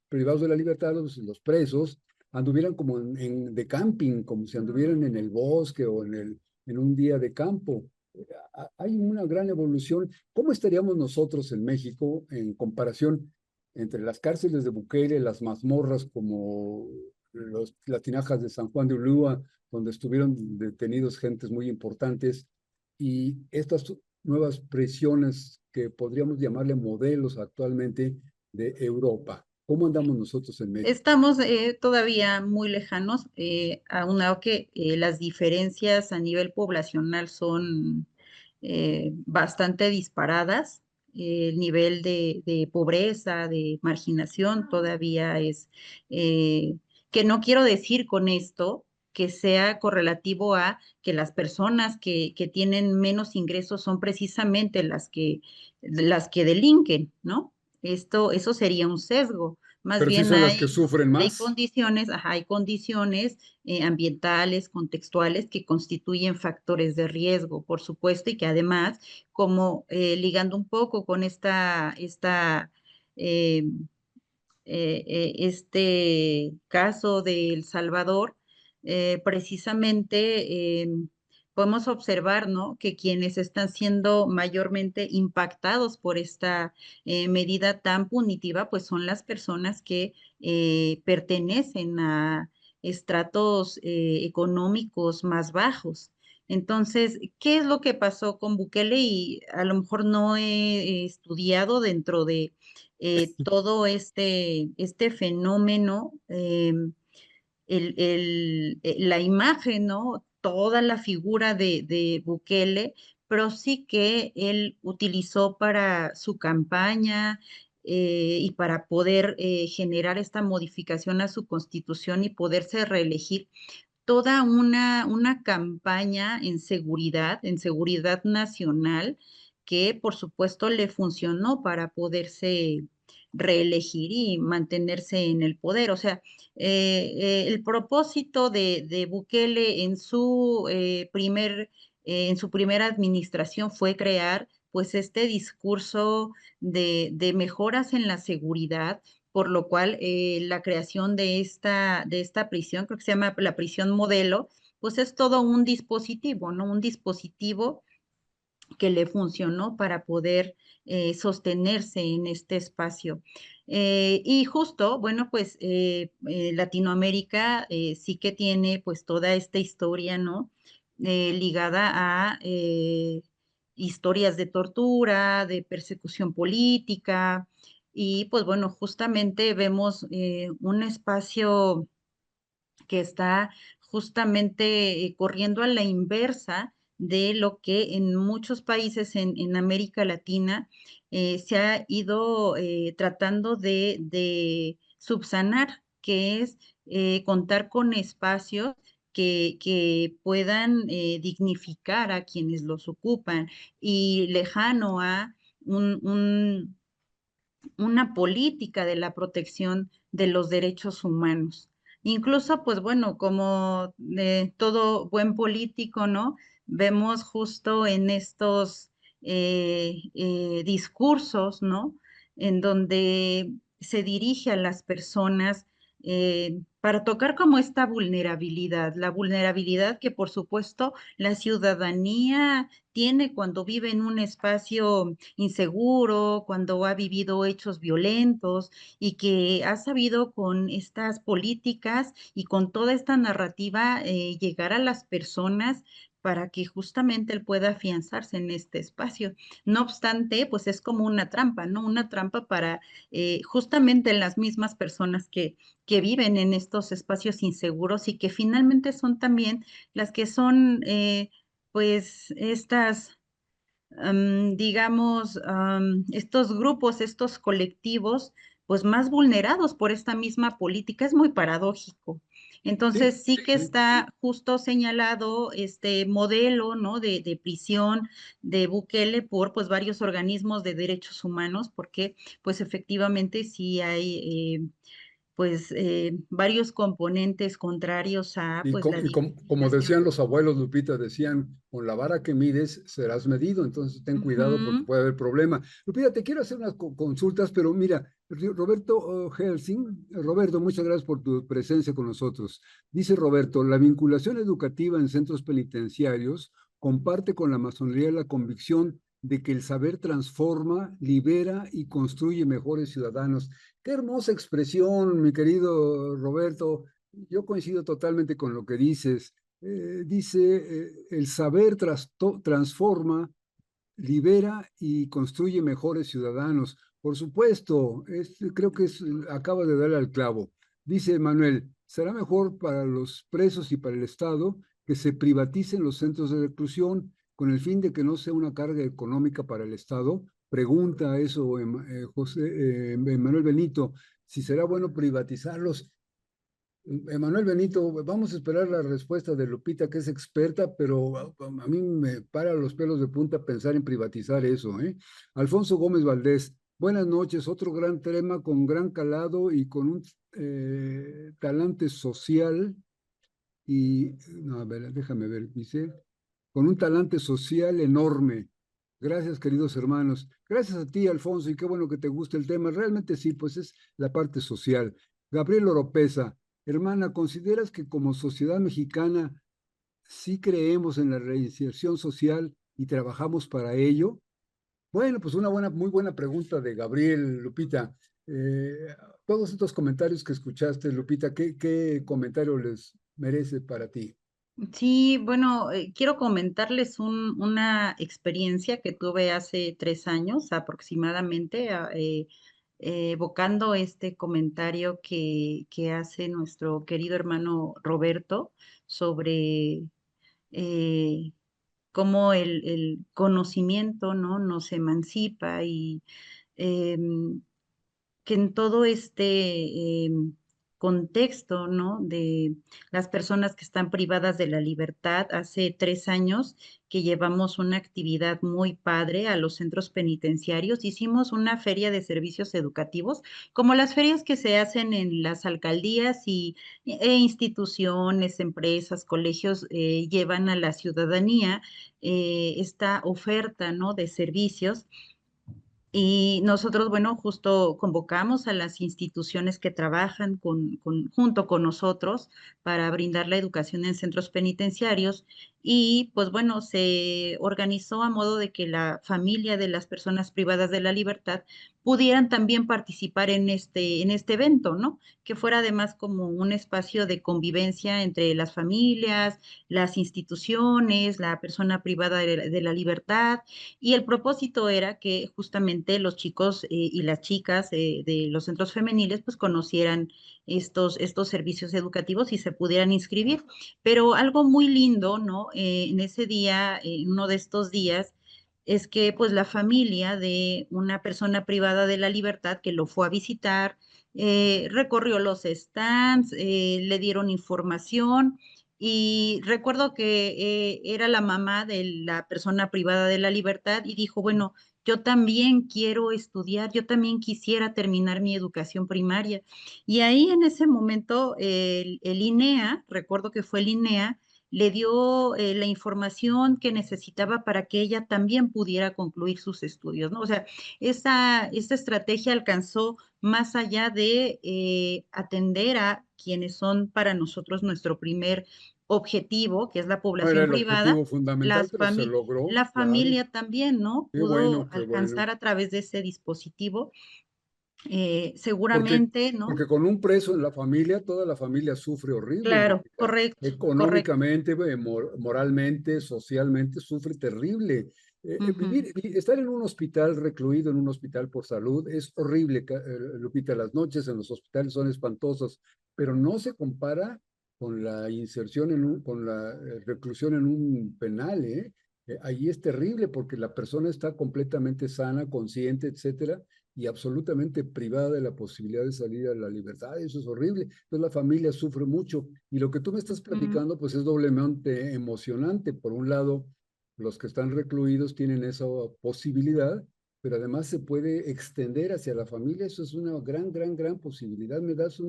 privados de la libertad, los presos, anduvieran como de camping, como si anduvieran en el bosque o en un día de campo. Hay una gran evolución. ¿Cómo estaríamos nosotros en México en comparación entre las cárceles de Bukele, las mazmorras como las tinajas de San Juan de Ulúa, donde estuvieron detenidos gentes muy importantes, y estas nuevas prisiones que podríamos llamarle modelos actualmente de Europa? ¿Cómo andamos nosotros en México? estamos todavía muy lejanos, aunado que las diferencias a nivel poblacional son bastante disparadas. El nivel de pobreza, de marginación todavía es, eh, que no quiero decir con esto que sea correlativo a que las personas que tienen menos ingresos son precisamente las que delinquen, ¿no? Eso sería un sesgo. Más Pero sí bien son las que sufren hay más. condiciones, ajá, hay condiciones ambientales, contextuales que constituyen factores de riesgo, por supuesto, y que además, como ligando un poco con eh, este caso de El Salvador, precisamente podemos observar, ¿no? Que quienes están siendo mayormente impactados por esta medida tan punitiva, pues son las personas que pertenecen a estratos económicos más bajos. Entonces, ¿qué es lo que pasó con Bukele? Y a lo mejor no he estudiado dentro de todo este fenómeno, la imagen, ¿no? Toda la figura de Bukele, pero sí que él utilizó para su campaña y para poder generar esta modificación a su constitución y poderse reelegir, toda una campaña en seguridad nacional, que por supuesto le funcionó para poderse reelegir y mantenerse en el poder. O sea, el propósito de Bukele en su primera administración fue crear pues este discurso de mejoras en la seguridad, por lo cual la creación de esta prisión, creo que se llama la prisión modelo, pues es todo un dispositivo, ¿no? Un dispositivo que le funcionó para poder sostenerse en este espacio. Y justo, bueno, pues Latinoamérica sí que tiene pues toda esta historia, ¿no? Ligada a historias de tortura, de persecución política, y pues bueno, justamente vemos un espacio que está justamente corriendo a la inversa de lo que en muchos países en América Latina se ha ido tratando de subsanar, que es contar con espacios que puedan dignificar a quienes los ocupan, y lejano a un una política de la protección de los derechos humanos. Incluso, pues bueno, como todo buen político, ¿no? Vemos justo en estos discursos, ¿no? En donde se dirige a las personas para tocar como esta vulnerabilidad, la vulnerabilidad que por supuesto la ciudadanía tiene cuando vive en un espacio inseguro, cuando ha vivido hechos violentos, y que ha sabido con estas políticas y con toda esta narrativa llegar a las personas para que justamente él pueda afianzarse en este espacio. No obstante, pues es como una trampa, ¿no? Una trampa para justamente las mismas personas que viven en estos espacios inseguros y que finalmente son también las que son, pues, estas digamos, estos grupos, estos colectivos, pues más vulnerados por esta misma política. Es muy paradójico. Sí, Entonces, sí que sí. está justo señalado este modelo, ¿no? De prisión de Bukele por, pues, varios organismos de derechos humanos, porque, pues, efectivamente sí hay, pues, varios componentes contrarios a, pues, la Como decían dignificación. los abuelos, Lupita, decían, con la vara que mides serás medido, entonces ten cuidado porque Ujú, puede haber problema. Lupita, te quiero hacer unas consultas, pero mira, Roberto Helsing, Roberto, muchas gracias por tu presencia con nosotros. Dice Roberto, la vinculación educativa en centros penitenciarios comparte con la masonería la convicción de que el saber transforma, libera y construye mejores ciudadanos. Qué hermosa expresión, mi querido Roberto. Yo coincido totalmente con lo que dices. El saber transforma, libera y construye mejores ciudadanos. Por supuesto, creo que acaba de darle al clavo. Dice Manuel, será mejor para los presos y para el Estado que se privaticen los centros de reclusión con el fin de que no sea una carga económica para el Estado. Pregunta eso Manuel Benito, si será bueno privatizarlos. Emanuel Benito, vamos a esperar la respuesta de Lupita, que es experta, pero a mí me para los pelos de punta pensar en privatizar eso, ¿eh? Alfonso Gómez Valdés, buenas noches, otro gran tema con gran calado y con un talante social no, a ver, déjame ver, dice, con un talante social enorme. Gracias, queridos hermanos. Gracias a ti, Alfonso, y qué bueno que te guste el tema. Realmente sí, pues es la parte social. Gabriel Oropesa, hermana, ¿consideras que como sociedad mexicana sí creemos en la reinserción social y trabajamos para ello? Bueno, pues una muy buena pregunta de Gabriel, Lupita. Eh, todos estos comentarios que escuchaste, Lupita, ¿qué comentario les merece para ti? Sí, bueno, quiero comentarles una experiencia que tuve hace 3 años aproximadamente, evocando este comentario que hace nuestro querido hermano Roberto sobre eh, cómo el conocimiento, ¿no? Nos emancipa y em, que en todo este contexto, ¿no? De las personas que están privadas de la libertad, hace 3 años que llevamos una actividad muy padre a los centros penitenciarios. Hicimos una feria de servicios educativos, como las ferias que se hacen en las alcaldías e instituciones, empresas, colegios llevan a la ciudadanía esta oferta, ¿no? De servicios. Y nosotros, bueno, justo convocamos a las instituciones que trabajan junto con nosotros para brindar la educación en centros penitenciarios y pues bueno, se organizó a modo de que la familia de las personas privadas de la libertad pudieran también participar en este evento, ¿no? Que fuera además como un espacio de convivencia entre las familias, las instituciones, la persona privada de la libertad y el propósito era que justamente los chicos y las chicas de los centros femeniles pues conocieran estos servicios educativos y se pudieran inscribir. Pero algo muy lindo, ¿no? En ese día, en uno de estos días, es que pues la familia de una persona privada de la libertad que lo fue a visitar, recorrió los stands, le dieron información y recuerdo que era la mamá de la persona privada de la libertad y dijo, bueno, yo también quiero estudiar, yo también quisiera terminar mi educación primaria. Y ahí en ese momento el INEA, recuerdo que fue el INEA, le dio la información que necesitaba para que ella también pudiera concluir sus estudios, ¿no? O sea, esa estrategia alcanzó más allá de atender a quienes son para nosotros nuestro primer objetivo, que es la No era población el privada, objetivo fundamental, pero se logró, la claro. familia también, ¿no? Qué Pudo bueno, qué bueno. alcanzar a través de ese dispositivo, Porque, seguramente, ¿no? porque con un preso en la familia, toda la familia sufre horrible, Claro, Lupita. correcto, correcto. Económicamente, moralmente, socialmente, sufre terrible. Ujú, Estar en un hospital, recluido en un hospital por salud, es horrible, Lupita. Las noches en los hospitales son espantosas, pero no se compara con la inserción con la reclusión en un penal, ¿eh? Ahí es terrible porque la persona está completamente sana, consciente, etcétera, y absolutamente privada de la posibilidad de salir a la libertad. Eso es horrible. Entonces la familia sufre mucho. Y lo que tú me estás ujú, platicando, pues es doblemente emocionante. Por un lado, los que están recluidos tienen esa posibilidad, pero además se puede extender hacia la familia. Eso es una gran, gran, gran posibilidad. Me das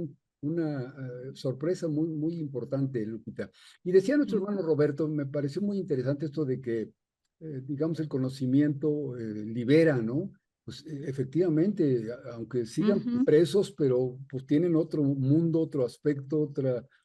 una sorpresa muy, muy importante, Lupita. Y decía nuestro hermano ujú, Roberto, me pareció muy interesante esto de que, digamos, el conocimiento libera, ¿no? Pues efectivamente, aunque sigan ujú. presos, pero pues tienen otro mundo, otro aspecto,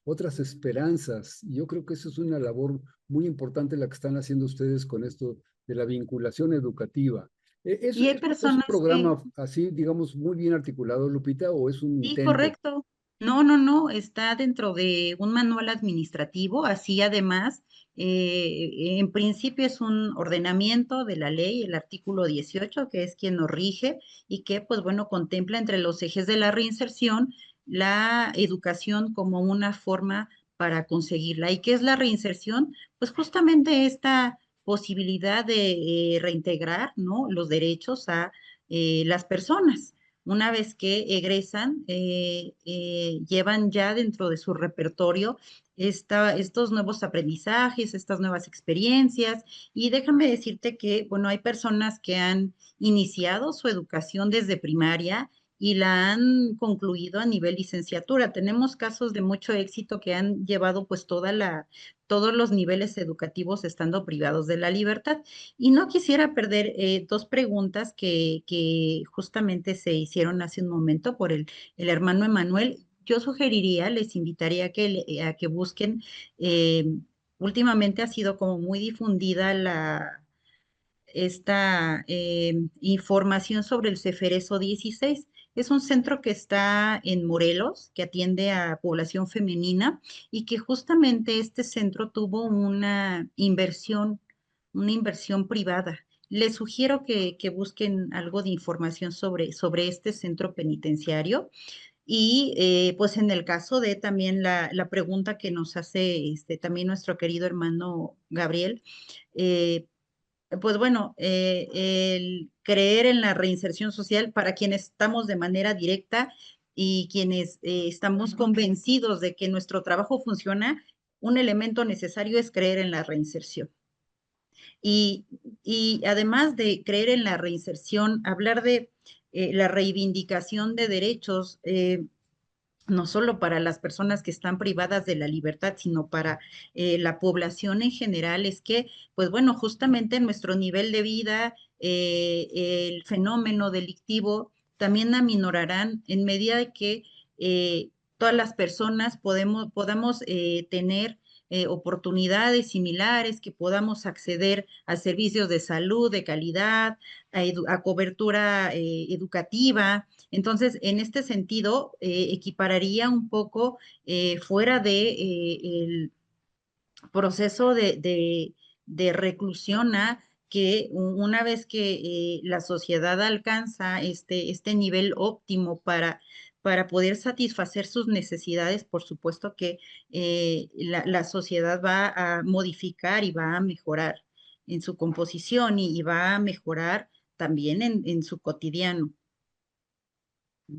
otras esperanzas. Y yo creo que eso es una labor muy importante la que están haciendo ustedes con esto de la vinculación educativa. Y hay Es un personas que, programa así, digamos, muy bien articulado, Lupita, o es un sí, intento? correcto. No, no, no, está dentro de un manual administrativo, así además, en principio es un ordenamiento de la ley, el artículo 18, que es quien nos rige y que, pues bueno, contempla entre los ejes de la reinserción la educación como una forma para conseguirla. ¿Y qué es la reinserción? Pues justamente esta posibilidad de reintegrar, ¿no? Los derechos a las personas una vez que egresan, llevan ya dentro de su repertorio estos nuevos aprendizajes, estas nuevas experiencias. Y déjame decirte que, bueno, hay personas que han iniciado su educación desde primaria y la han concluido a nivel licenciatura. Tenemos casos de mucho éxito que han llevado pues todos los niveles educativos estando privados de la libertad. Y no quisiera perder dos preguntas que justamente se hicieron hace un momento por el hermano Emanuel. Yo sugeriría, les invitaría a a que busquen, eh, últimamente ha sido como muy difundida esta información sobre el Ceferezo 16. Es un centro que está en Morelos, que atiende a población femenina y que justamente este centro tuvo una inversión privada. Les sugiero que busquen algo de información sobre este centro penitenciario y pues en el caso de también la pregunta que nos hace también nuestro querido hermano Gabriel, Pues bueno, el creer en la reinserción social para quienes estamos de manera directa y quienes estamos convencidos de que nuestro trabajo funciona, un elemento necesario es creer en la reinserción. Y, y además de creer en la reinserción, hablar de la reivindicación de derechos, no solo para las personas que están privadas de la libertad, sino para la población en general, es que, pues bueno, justamente nuestro nivel de vida, el fenómeno delictivo, también aminorarán en medida de que todas las personas podamos tener oportunidades similares, que podamos acceder a servicios de salud de calidad, a cobertura educativa. Entonces, en este sentido, equipararía un poco fuera de el proceso de reclusión a que una vez que la sociedad alcanza este nivel óptimo para poder satisfacer sus necesidades, por supuesto que la sociedad va a modificar y va a mejorar en su composición y va a mejorar también en su cotidiano.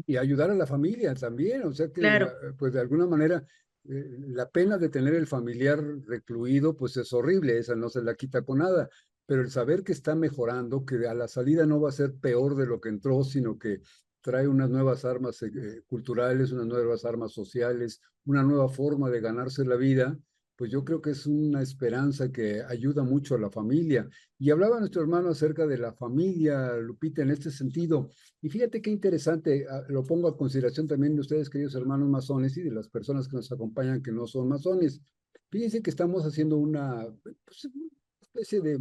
Y ayudar a la familia también, o sea que, Claro. pues de alguna manera, la pena de tener el familiar recluido, pues es horrible, esa no se la quita con nada, pero el saber que está mejorando, que a la salida no va a ser peor de lo que entró, sino que trae unas nuevas armas culturales, unas nuevas armas sociales, una nueva forma de ganarse la vida, pues yo creo que es una esperanza que ayuda mucho a la familia. Y hablaba nuestro hermano acerca de la familia, Lupita, en este sentido. Y fíjate qué interesante, lo pongo a consideración también de ustedes, queridos hermanos masones, y de las personas que nos acompañan que no son masones. Fíjense que estamos haciendo una, pues, una especie de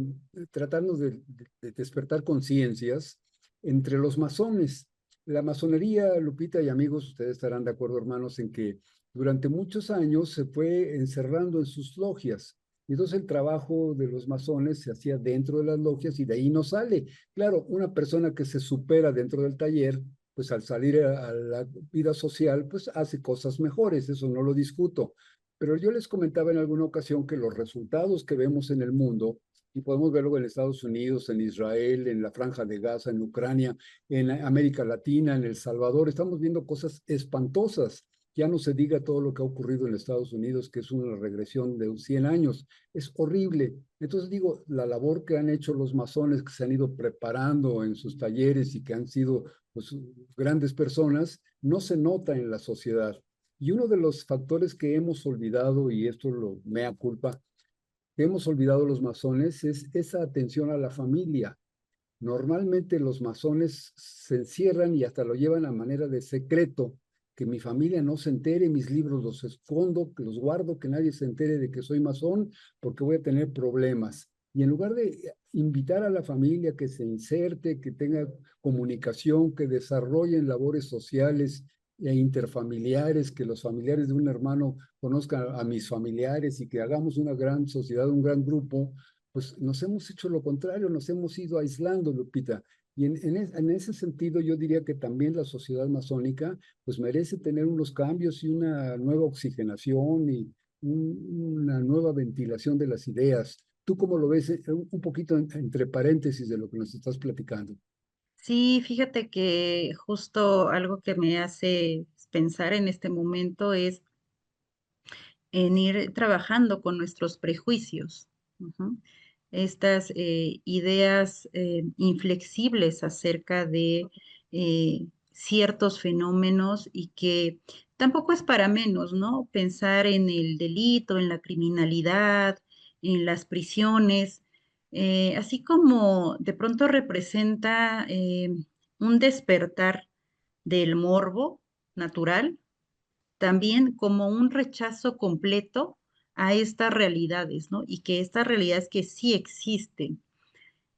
tratarnos de despertar conciencias entre los masones. La masonería, Lupita y amigos, ustedes estarán de acuerdo, hermanos, en que durante muchos años se fue encerrando en sus logias. Y entonces el trabajo de los masones se hacía dentro de las logias y de ahí no sale. Claro, una persona que se supera dentro del taller, pues al salir a la vida social, pues hace cosas mejores, eso no lo discuto. Pero yo les comentaba en alguna ocasión que los resultados que vemos en el mundo, y podemos verlo en Estados Unidos, en Israel, en la Franja de Gaza, en Ucrania, en América Latina, en El Salvador, estamos viendo cosas espantosas. Ya no se diga todo lo que ha ocurrido en Estados Unidos, que es una regresión de 100 años. Es horrible. Entonces digo, la labor que han hecho los masones, que se han ido preparando en sus talleres y que han sido pues, grandes personas, no se nota en la sociedad. Y uno de los factores que hemos olvidado, y esto lo mea culpa, que hemos olvidado los masones, es esa atención a la familia. Normalmente los masones se encierran y hasta lo llevan a manera de secreto, que mi familia no se entere, mis libros los escondo, que los guardo, que nadie se entere de que soy masón, porque voy a tener problemas. Y en lugar de invitar a la familia que se inserte, que tenga comunicación, que desarrollen labores sociales e interfamiliares, que los familiares de un hermano conozcan a mis familiares y que hagamos una gran sociedad, un gran grupo, pues nos hemos hecho lo contrario, nos hemos ido aislando, Lupita. Y en ese sentido yo diría que también la sociedad masónica pues merece tener unos cambios y una nueva oxigenación y una nueva ventilación de las ideas. ¿Tú cómo lo ves un poquito entre paréntesis de lo que nos estás platicando? Sí, fíjate que justo algo que me hace pensar en este momento es en ir trabajando con nuestros prejuicios. Ujú. Estas ideas inflexibles acerca de ciertos fenómenos y que tampoco es para menos, ¿no? Pensar en el delito, en la criminalidad, en las prisiones, así como de pronto representa un despertar del morbo natural también como un rechazo completo a estas realidades, ¿no? Y que estas realidades que sí existen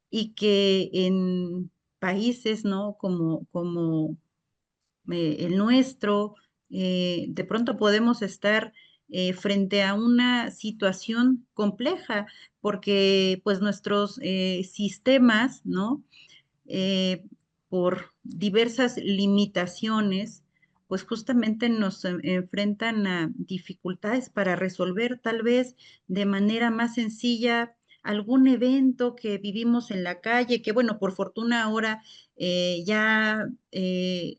y que en países, ¿no? Como el nuestro, de pronto podemos estar frente a una situación compleja porque pues nuestros sistemas, ¿no? eh, por diversas limitaciones, pues justamente nos enfrentan a dificultades para resolver tal vez de manera más sencilla algún evento que vivimos en la calle, que bueno, por fortuna ahora ya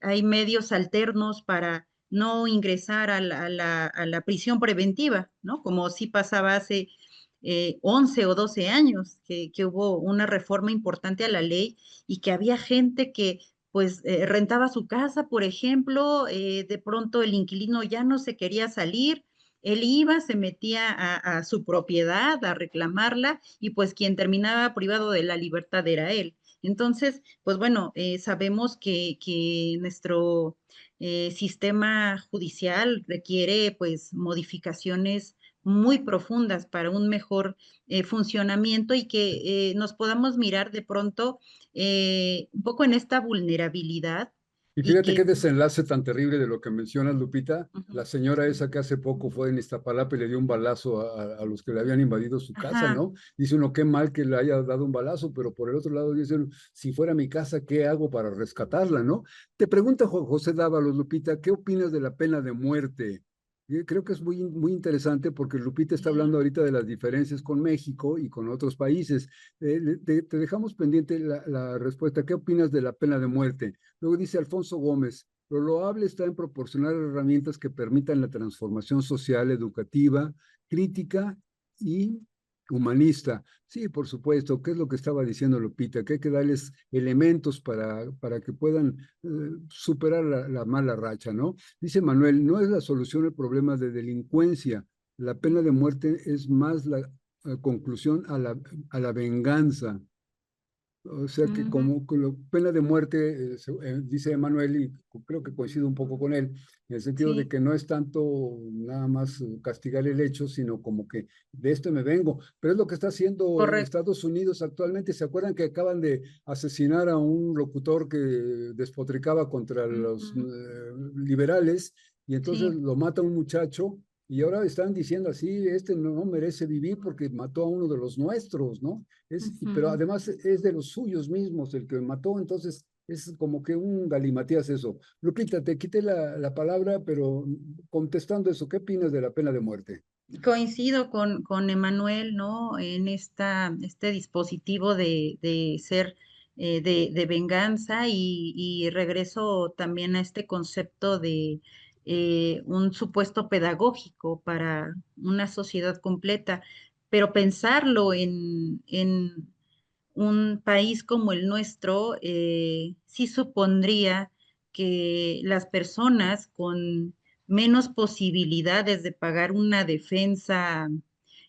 hay medios alternos para no ingresar a la prisión preventiva, ¿no? Como sí pasaba hace 11 o 12 años, que hubo una reforma importante a la ley y que había gente que pues rentaba su casa, por ejemplo, de pronto el inquilino ya no se quería salir, él iba, se metía a su propiedad a reclamarla y pues quien terminaba privado de la libertad era él. Entonces, pues bueno, sabemos que nuestro sistema judicial requiere pues modificaciones muy profundas para un mejor funcionamiento y que nos podamos mirar de pronto un poco en esta vulnerabilidad Y y fíjate qué que... desenlace tan terrible de lo que mencionas, Lupita. Ujú. La señora esa que hace poco fue en Iztapalapa y le dio un balazo a los que le habían invadido su casa, Ajá, ¿no? Dice uno, qué mal que le haya dado un balazo, pero por el otro lado dice uno, si fuera mi casa, ¿qué hago para rescatarla, no? Te pregunta Juan José Dávalos, Lupita, ¿qué opinas de la pena de muerte? Creo que es muy interesante porque Lupita está hablando sí, ahorita de las diferencias con México y con otros países. Te dejamos pendiente la respuesta. ¿Qué opinas de la pena de muerte? Luego dice Alfonso Gómez, lo loable está en proporcionar herramientas que permitan la transformación social, educativa, crítica y humanista. Sí, por supuesto, ¿qué es lo que estaba diciendo Lupita? Que hay que darles elementos para que puedan superar la mala racha, ¿no? Dice Manuel, no es la solución el problema de delincuencia. La pena de muerte es más la conclusión a la venganza. O sea que ujú, como con la pena de muerte, dice Emanuel, y creo que coincido un poco con él, en el sentido de sí, que no es tanto nada más castigar el hecho, sino como que de esto me vengo. Pero es lo que está haciendo correcto. Estados Unidos actualmente. ¿Se acuerdan que acaban de asesinar a un locutor que despotricaba contra los Ujú, liberales y entonces sí, lo mata un muchacho? Y ahora están diciendo así, este no merece vivir porque mató a uno de los nuestros, ¿no? Pero ujú. además es de los suyos mismos el que mató, entonces es como que un galimatías eso. Lupita, te quité la palabra, pero contestando eso, ¿qué opinas de la pena de muerte? Coincido con Emanuel, ¿no? En este dispositivo de ser de venganza y regreso también a este concepto de un supuesto pedagógico para una sociedad completa, pero pensarlo en un país como el nuestro sí supondría que las personas con menos posibilidades de pagar una defensa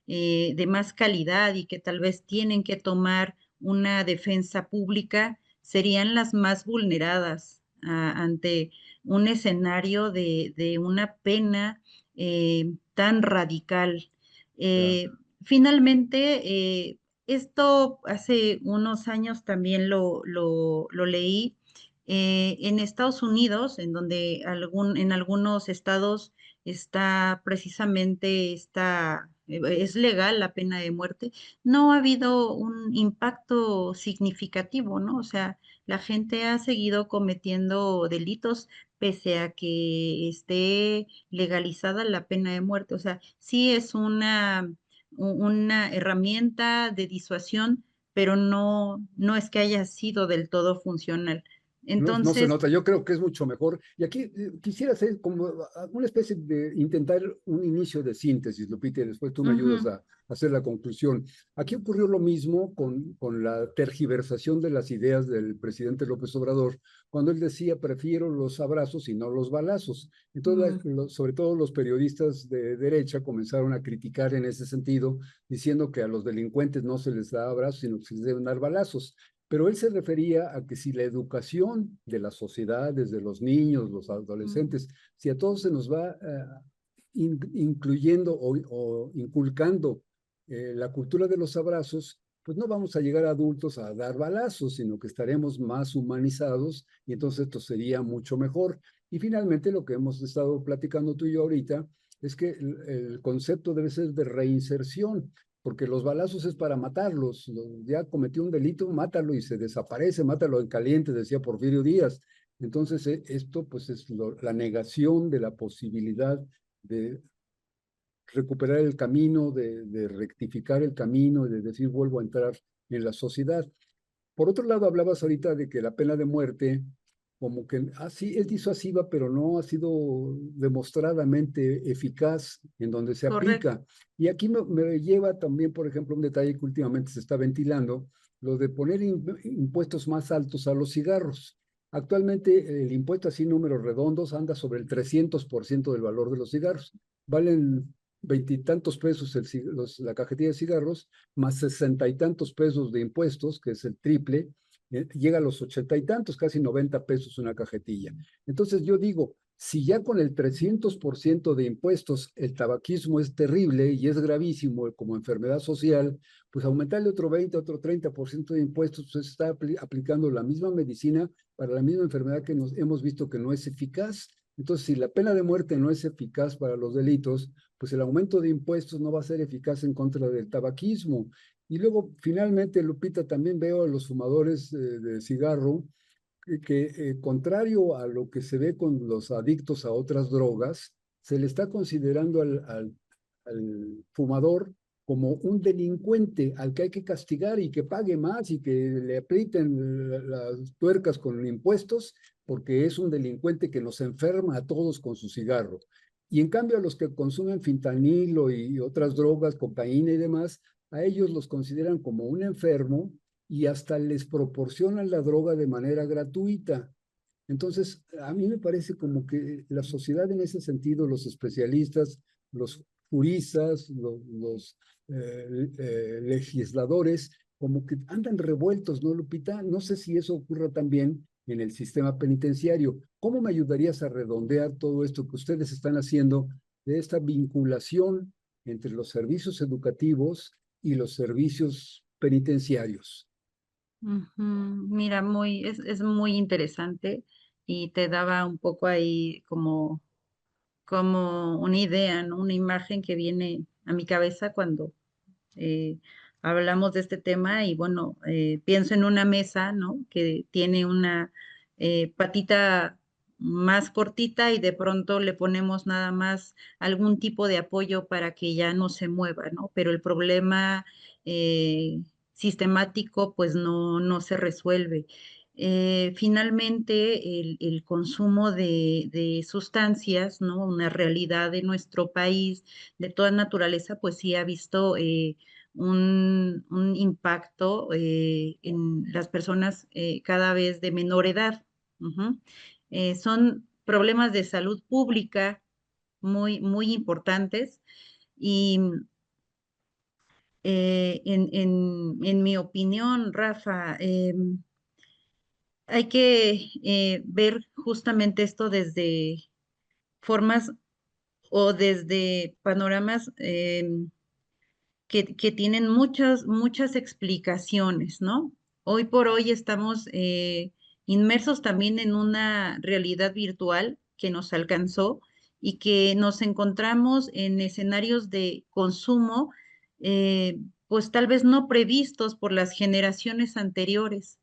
de más calidad y que tal vez tienen que tomar una defensa pública serían las más vulneradas ante un escenario de una pena tan radical. Ya. Eh, Finalmente, esto hace unos años también lo leí en Estados Unidos, en donde en algunos estados está precisamente es legal la pena de muerte, no ha habido un impacto significativo, ¿no? O sea, la gente ha seguido cometiendo delitos pese a que esté legalizada la pena de muerte. O sea, sí es una herramienta de disuasión, pero no es que haya sido del todo funcional. No se Entonces, nota, yo creo que es mucho mejor. Y aquí quisiera hacer como una especie de intentar un inicio de síntesis, Lupita, y después tú me ayudas ujú, a hacer la conclusión. Aquí ocurrió lo mismo con la tergiversación de las ideas del presidente López Obrador, cuando él decía, prefiero los abrazos y no los balazos. Entonces, mm, sobre todo los periodistas de derecha comenzaron a criticar en ese sentido, diciendo que a los delincuentes no se les da abrazos, sino que se les deben dar balazos. Pero él se refería a que si la educación de la sociedad, desde los niños, los mm, adolescentes, si a todos se nos va incluyendo o inculcando la cultura de los abrazos, pues no vamos a llegar a adultos a dar balazos, sino que estaremos más humanizados y entonces esto sería mucho mejor. Y finalmente lo que hemos estado platicando tú y yo ahorita es que el concepto debe ser de reinserción, porque los balazos es para matarlos. Ya cometió un delito, mátalo y se desaparece, mátalo en caliente, decía Porfirio Díaz. Entonces, esto pues es la negación de la posibilidad de recuperar el camino, de rectificar el camino, de decir vuelvo a entrar en la sociedad. Por otro lado, hablabas ahorita de que la pena de muerte, como que así es disuasiva, pero no ha sido demostradamente eficaz en donde se Correcto, aplica. Y aquí me lleva también, por ejemplo, un detalle que últimamente se está ventilando, lo de poner impuestos más altos a los cigarros. Actualmente el impuesto así números redondos anda sobre el 300% del valor de los cigarros. Valen veintitantos pesos la cajetilla de cigarros, más sesenta y tantos pesos de impuestos, que es el triple, llega a los ochenta y tantos, casi 90 pesos una cajetilla. Entonces yo digo, si ya con el 300% de impuestos el tabaquismo es terrible y es gravísimo como enfermedad social, pues aumentarle otro 20, otro 30% de impuestos, pues está aplicando la misma medicina para la misma enfermedad que nos hemos visto que no es eficaz. Entonces, si la pena de muerte no es eficaz para los delitos, pues el aumento de impuestos no va a ser eficaz en contra del tabaquismo. Y luego, finalmente, Lupita, también veo a los fumadores de cigarro contrario a lo que se ve con los adictos a otras drogas, se le está considerando al fumador como un delincuente al que hay que castigar y que pague más y que le aprieten las tuercas con impuestos porque es un delincuente que nos enferma a todos con su cigarro. Y en cambio a los que consumen fentanilo y otras drogas, cocaína y demás, a ellos los consideran como un enfermo y hasta les proporcionan la droga de manera gratuita. Entonces, a mí me parece como que la sociedad en ese sentido, los especialistas, los juristas, legisladores, como que andan revueltos, ¿no, Lupita? No sé si eso ocurra también en el sistema penitenciario. ¿Cómo me ayudarías a redondear todo esto que ustedes están haciendo de esta vinculación entre los servicios educativos y los servicios penitenciarios? ujú. Mira, es muy interesante y te daba un poco ahí como una idea, ¿no? Una imagen que viene a mi cabeza cuando eh, hablamos de este tema y bueno, pienso en una mesa, ¿no? Que tiene una patita más cortita y de pronto le ponemos nada más algún tipo de apoyo para que ya no se mueva, ¿no? Pero el problema sistemático pues no se resuelve. Finalmente, el consumo de sustancias, ¿no? Una realidad de nuestro país de toda naturaleza, pues sí ha visto un impacto en las personas cada vez de menor edad. Ujú. Son problemas de salud pública muy importantes y en mi opinión, Rafa, hay que ver justamente esto desde formas o desde panoramas que tienen muchas explicaciones, ¿no? Hoy por hoy estamos inmersos también en una realidad virtual que nos alcanzó y que nos encontramos en escenarios de consumo, pues tal vez no previstos por las generaciones anteriores,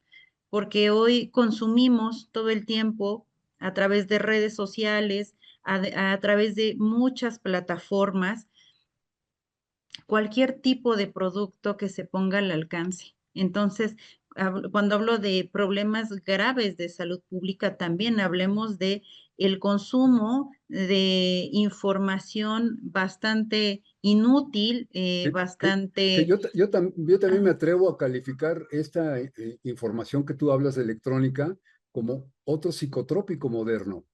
porque hoy consumimos todo el tiempo a través de redes sociales, a través de muchas plataformas cualquier tipo de producto que se ponga al alcance. Entonces, cuando hablo de problemas graves de salud pública, también hablemos de el consumo de información bastante inútil, que, que, que bastante... yo también me ah, atrevo a calificar esta información que tú hablas de electrónica como otro psicotrópico moderno.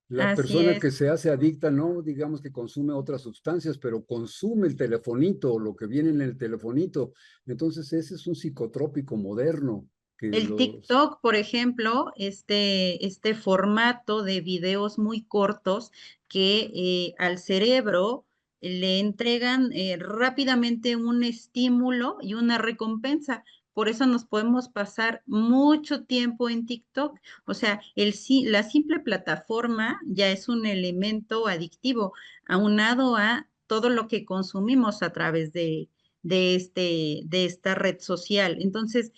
La así persona que es. se hace adicta, no digamos que consume otras sustancias, pero consume el telefonito, lo que viene en el telefonito. Entonces, ese es un psicotrópico moderno que El los... TikTok, por ejemplo, este formato de videos muy cortos que al cerebro le entregan rápidamente un estímulo y una recompensa. Por eso nos podemos pasar mucho tiempo en TikTok. O sea, la simple plataforma ya es un elemento adictivo, aunado a todo lo que consumimos a través de esta red social. Entonces,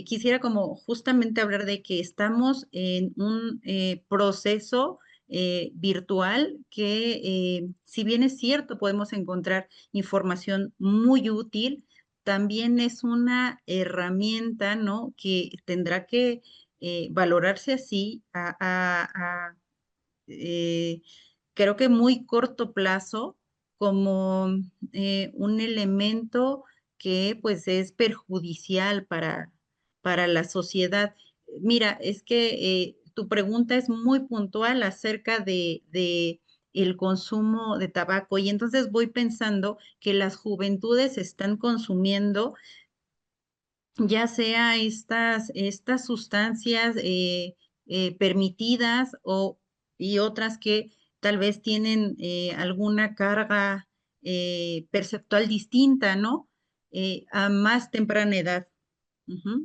quisiera como justamente hablar de que estamos en un proceso virtual que, si bien es cierto, podemos encontrar información muy útil, también es una herramienta, ¿no? Que tendrá que valorarse así eh, creo que muy corto plazo como un elemento que pues es perjudicial para la sociedad. Mira, es que tu pregunta es muy puntual acerca de el consumo de tabaco y entonces voy pensando que las juventudes están consumiendo ya sea estas sustancias permitidas y otras que tal vez tienen alguna carga perceptual distinta, ¿no? A más temprana edad.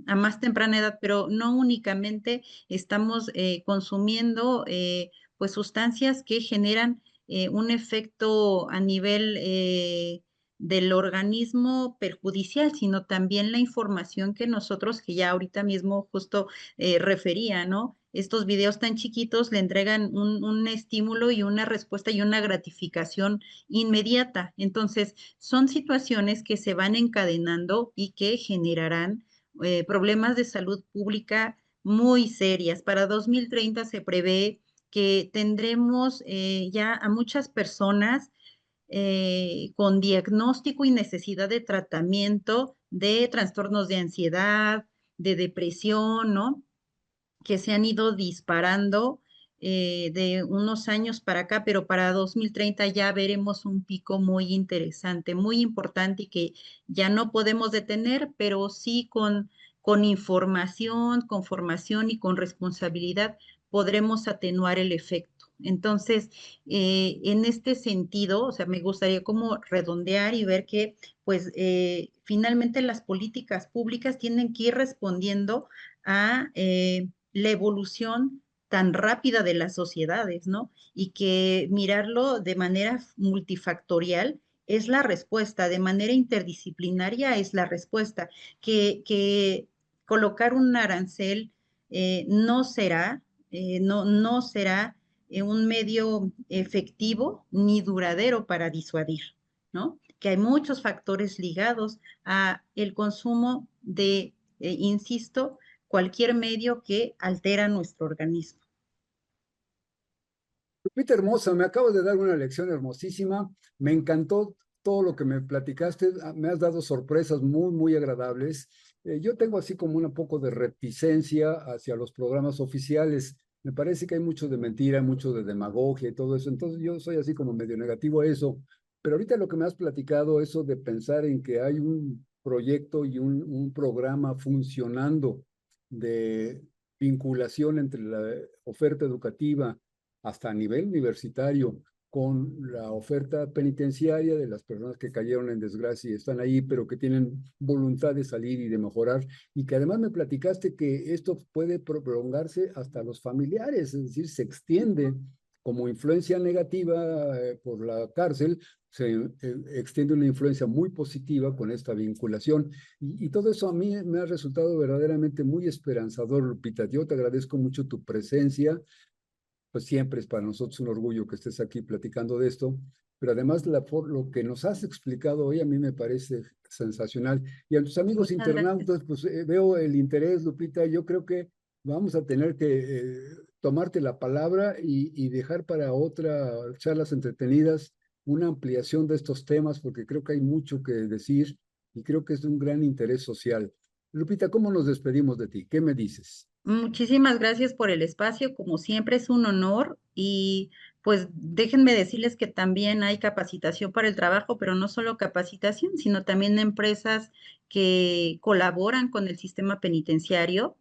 A más temprana edad, pero no únicamente estamos consumiendo pues sustancias que generan un efecto a nivel del organismo perjudicial, sino también la información que nosotros, que ya ahorita mismo justo refería, ¿no? Estos videos tan chiquitos le entregan un estímulo y una respuesta y una gratificación inmediata. Entonces, son situaciones que se van encadenando y que generarán problemas de salud pública muy serias. Para 2030 se prevé que tendremos ya a muchas personas con diagnóstico y necesidad de tratamiento de trastornos de ansiedad, de depresión, ¿no? Que se han ido disparando de unos años para acá, pero para 2030 ya veremos un pico muy interesante, muy importante y que ya no podemos detener, pero sí con información, con formación y con responsabilidad podremos atenuar el efecto. Entonces, en este sentido, o sea, me gustaría como redondear y ver que, pues, finalmente las políticas públicas tienen que ir respondiendo a la evolución tan rápida de las sociedades, ¿no? Y que mirarlo de manera multifactorial es la respuesta, de manera interdisciplinaria es la respuesta, que colocar un arancel no será, no será un medio efectivo ni duradero para disuadir, ¿no? Que hay muchos factores ligados a el consumo de, insisto, cualquier medio que altera nuestro organismo. Lupita hermosa, me acabas de dar una lección hermosísima. Me encantó todo lo que me platicaste. Me has dado sorpresas muy, muy agradables. Yo tengo así como un poco de reticencia hacia los programas oficiales. Me parece que hay mucho de mentira, mucho de demagogia y todo eso. Entonces yo soy así como medio negativo a eso. Pero ahorita lo que me has platicado, eso de pensar en que hay un proyecto y un programa funcionando de vinculación entre la oferta educativa hasta a nivel universitario, con la oferta penitenciaria de las personas que cayeron en desgracia y están ahí, pero que tienen voluntad de salir y de mejorar, y que además me platicaste que esto puede prolongarse hasta los familiares, es decir, se extiende como influencia negativa por la cárcel, se extiende una influencia muy positiva con esta vinculación. Y todo eso a mí me ha resultado verdaderamente muy esperanzador, Lupita. Yo te agradezco mucho tu presencia, pues siempre es para nosotros un orgullo que estés aquí platicando de esto, pero además lo que nos has explicado hoy a mí me parece sensacional. Y a tus amigos Muchas gracias. internautas, pues veo el interés, Lupita, yo creo que vamos a tener que tomarte la palabra y dejar para otra charlas entretenidas una ampliación de estos temas, porque creo que hay mucho que decir y creo que es de un gran interés social. Lupita, ¿cómo nos despedimos de ti? ¿Qué me dices? Muchísimas gracias por el espacio, como siempre es un honor y pues déjenme decirles que también hay capacitación para el trabajo, pero no solo capacitación, sino también empresas que colaboran con el sistema penitenciario,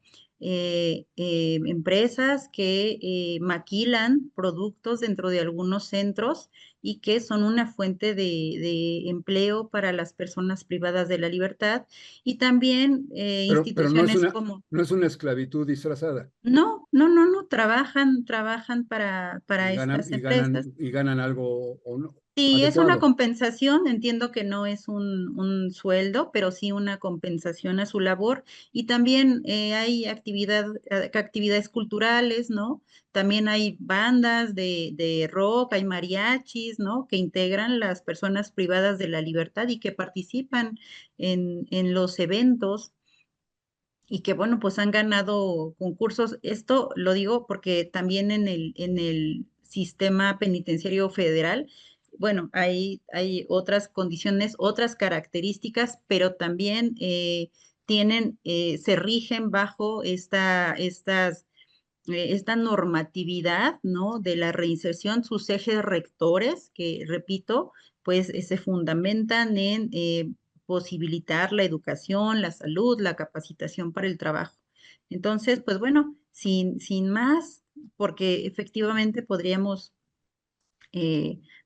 empresas que maquilan productos dentro de algunos centros y que son una fuente de empleo para las personas privadas de la libertad y también Pero instituciones como no es una esclavitud disfrazada. no, no, no, no, trabajan para estas empresas. Y ganan algo o no. Sí, es una adecuado. compensación, entiendo que no es un sueldo, pero sí una compensación a su labor. Y también hay actividades culturales, ¿no? También hay bandas de rock, hay mariachis, ¿no? Que integran las personas privadas de la libertad y que participan en los eventos y que bueno, pues han ganado concursos. Esto lo digo porque también en el sistema penitenciario federal, bueno, hay otras condiciones, otras características, pero también se rigen bajo esta normatividad, ¿no? De la reinserción, sus ejes rectores, que repito, pues se fundamentan en posibilitar la educación, la salud, la capacitación para el trabajo. Entonces, pues bueno, sin más, porque efectivamente podríamos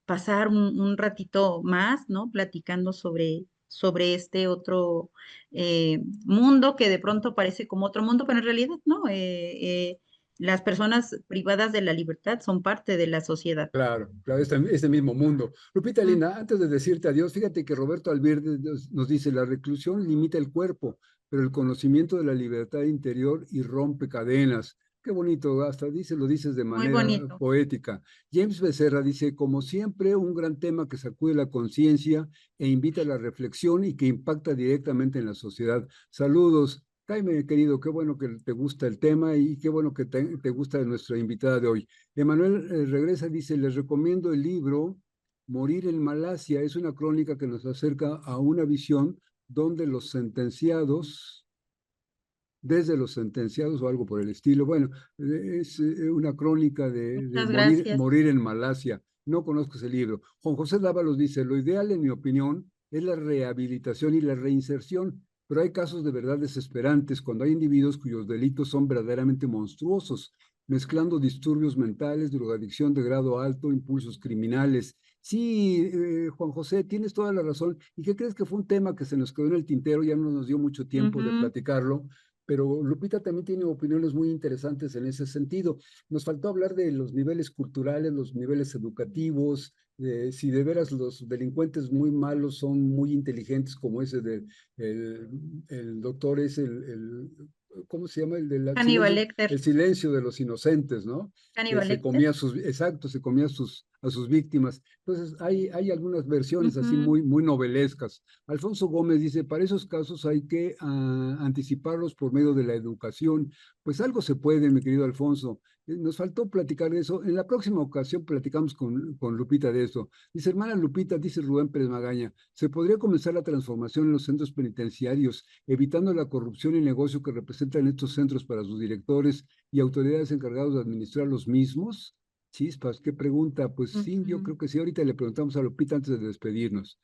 pasar un ratito más, ¿no? Platicando sobre este otro mundo que de pronto parece como otro mundo, pero en realidad no. Las personas privadas de la libertad son parte de la sociedad. Claro, claro, este mismo mundo. Lupita Mm, Linda, antes de decirte adiós, fíjate que Roberto Alvirde nos dice, la reclusión limita el cuerpo, pero el conocimiento de la libertad interior irrompe cadenas. Qué bonito, hasta lo dices de muy manera bonito. poética. James Becerra dice, como siempre, un gran tema que sacude la conciencia e invita a la reflexión y que impacta directamente en la sociedad. Saludos. Jaime, querido, qué bueno que te gusta el tema y qué bueno que te gusta nuestra invitada de hoy. Emanuel regresa, dice, les recomiendo el libro Morir en Malasia. Es una crónica que nos acerca a una visión donde los sentenciados, desde los sentenciados o algo por el estilo, bueno, es una crónica de Muchas gracias. morir en Malasia. No conozco ese libro. Juan José Dávalos dice, lo ideal, en mi opinión, es la rehabilitación y la reinserción, pero hay casos de verdad desesperantes cuando hay individuos cuyos delitos son verdaderamente monstruosos, mezclando disturbios mentales, drogadicción de grado alto, impulsos criminales. Sí, Juan José, tienes toda la razón. ¿Y qué crees que fue un tema que se nos quedó en el tintero? Ya no nos dio mucho tiempo de Ujú, platicarlo, pero Lupita también tiene opiniones muy interesantes en ese sentido. Nos faltó hablar de los niveles culturales, los niveles educativos, de si de veras los delincuentes muy malos son muy inteligentes, como ese el, el doctor es ¿cómo se llama? Hannibal Lecter. El silencio de los inocentes, ¿no? Que Hannibal se Lecter. comía exacto, se comía a sus víctimas. Entonces, hay algunas versiones así Ujú, muy novelescas. Alfonso Gómez dice, para esos casos hay que anticiparlos por medio de la educación. Pues algo se puede, mi querido Alfonso. Nos faltó platicar de eso. En la próxima ocasión platicamos con Lupita de eso. Dice, hermana Lupita, dice Rubén Pérez Magaña, se podría comenzar la transformación en los centros penitenciarios, evitando la corrupción y negocio que representan estos centros para sus directores y autoridades encargados de administrar los mismos. Chispas, qué pregunta. Pues sí, yo ujú. creo que sí. Ahorita le preguntamos a Lupita antes de despedirnos.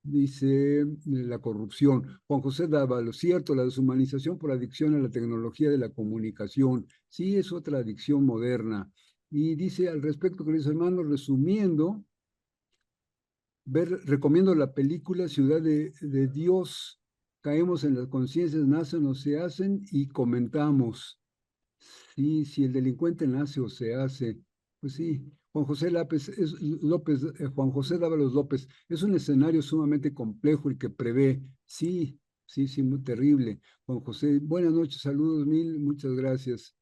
Dice la corrupción. Juan José Dava, lo cierto, la deshumanización por adicción a la tecnología de la comunicación. Sí, es otra adicción moderna. Y dice al respecto, queridos hermanos, resumiendo, recomiendo la película Ciudad de Dios. Caemos en las conciencias, nacen o se hacen y comentamos. Sí, si el delincuente nace o se hace, pues sí. Juan José Dávalos López, es un escenario sumamente complejo el que prevé. Sí, sí, sí, muy terrible. Juan José, buenas noches, saludos mil, muchas gracias.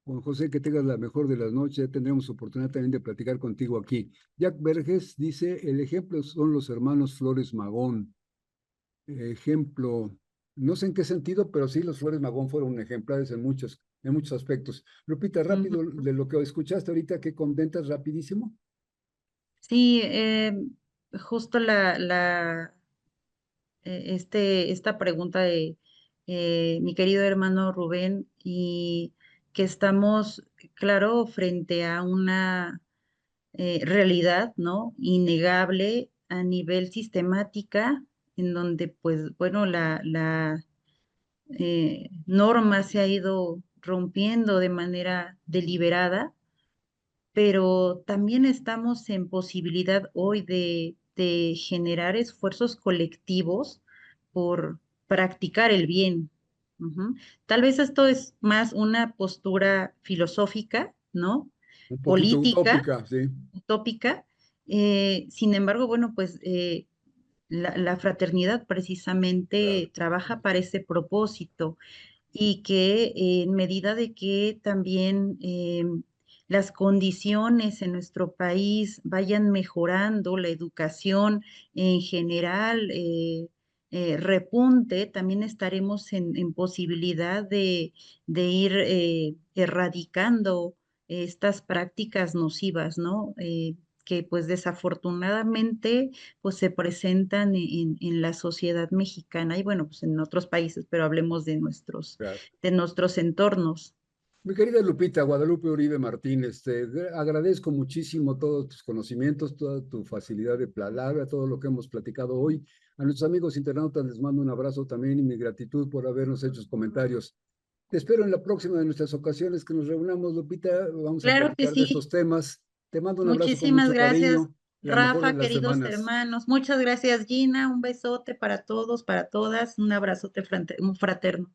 Juan José, que tengas la mejor de las noches, ya tendremos oportunidad también de platicar contigo aquí. Jack Verges dice, el ejemplo son los hermanos Flores Magón. Ejemplo, no sé en qué sentido, pero sí los Flores Magón fueron ejemplares en muchos aspectos. Lupita, rápido, Ujú. de lo que escuchaste ahorita, ¿qué comentas rapidísimo? Sí, justo esta pregunta de mi querido hermano Rubén y que estamos, claro, frente a una realidad, ¿no? Innegable a nivel sistemática, en donde, pues, bueno, la norma se ha ido rompiendo de manera deliberada, pero también estamos en posibilidad hoy de generar esfuerzos colectivos por practicar el bien. Ujú. Tal vez esto es más una postura filosófica, ¿no? Un poquito Política, utópica, sí. utópica, Sin embargo, bueno, pues la fraternidad Claro, precisamente trabaja para ese propósito y que en medida de que también las condiciones en nuestro país vayan mejorando, la educación en general repunte, también estaremos en posibilidad de ir erradicando estas prácticas nocivas, ¿no? Que pues desafortunadamente pues se presentan en la sociedad mexicana y bueno, pues en otros países, pero hablemos claro. de nuestros entornos. Mi querida Lupita, Guadalupe Uribe Martínez, te agradezco muchísimo todos tus conocimientos, toda tu facilidad de palabra, todo lo que hemos platicado hoy. A nuestros amigos internautas les mando un abrazo también y mi gratitud por habernos hecho comentarios. Te espero en la próxima de nuestras ocasiones que nos reunamos, Lupita. Vamos a Claro que platicar de sí. estos temas. Te mando un abrazo con Muchísimas mucho gracias, cariño. La mejor de Rafa, las queridos semanas. hermanos. Muchas gracias, Gina. Un besote para todos, para todas. Un abrazote fraterno.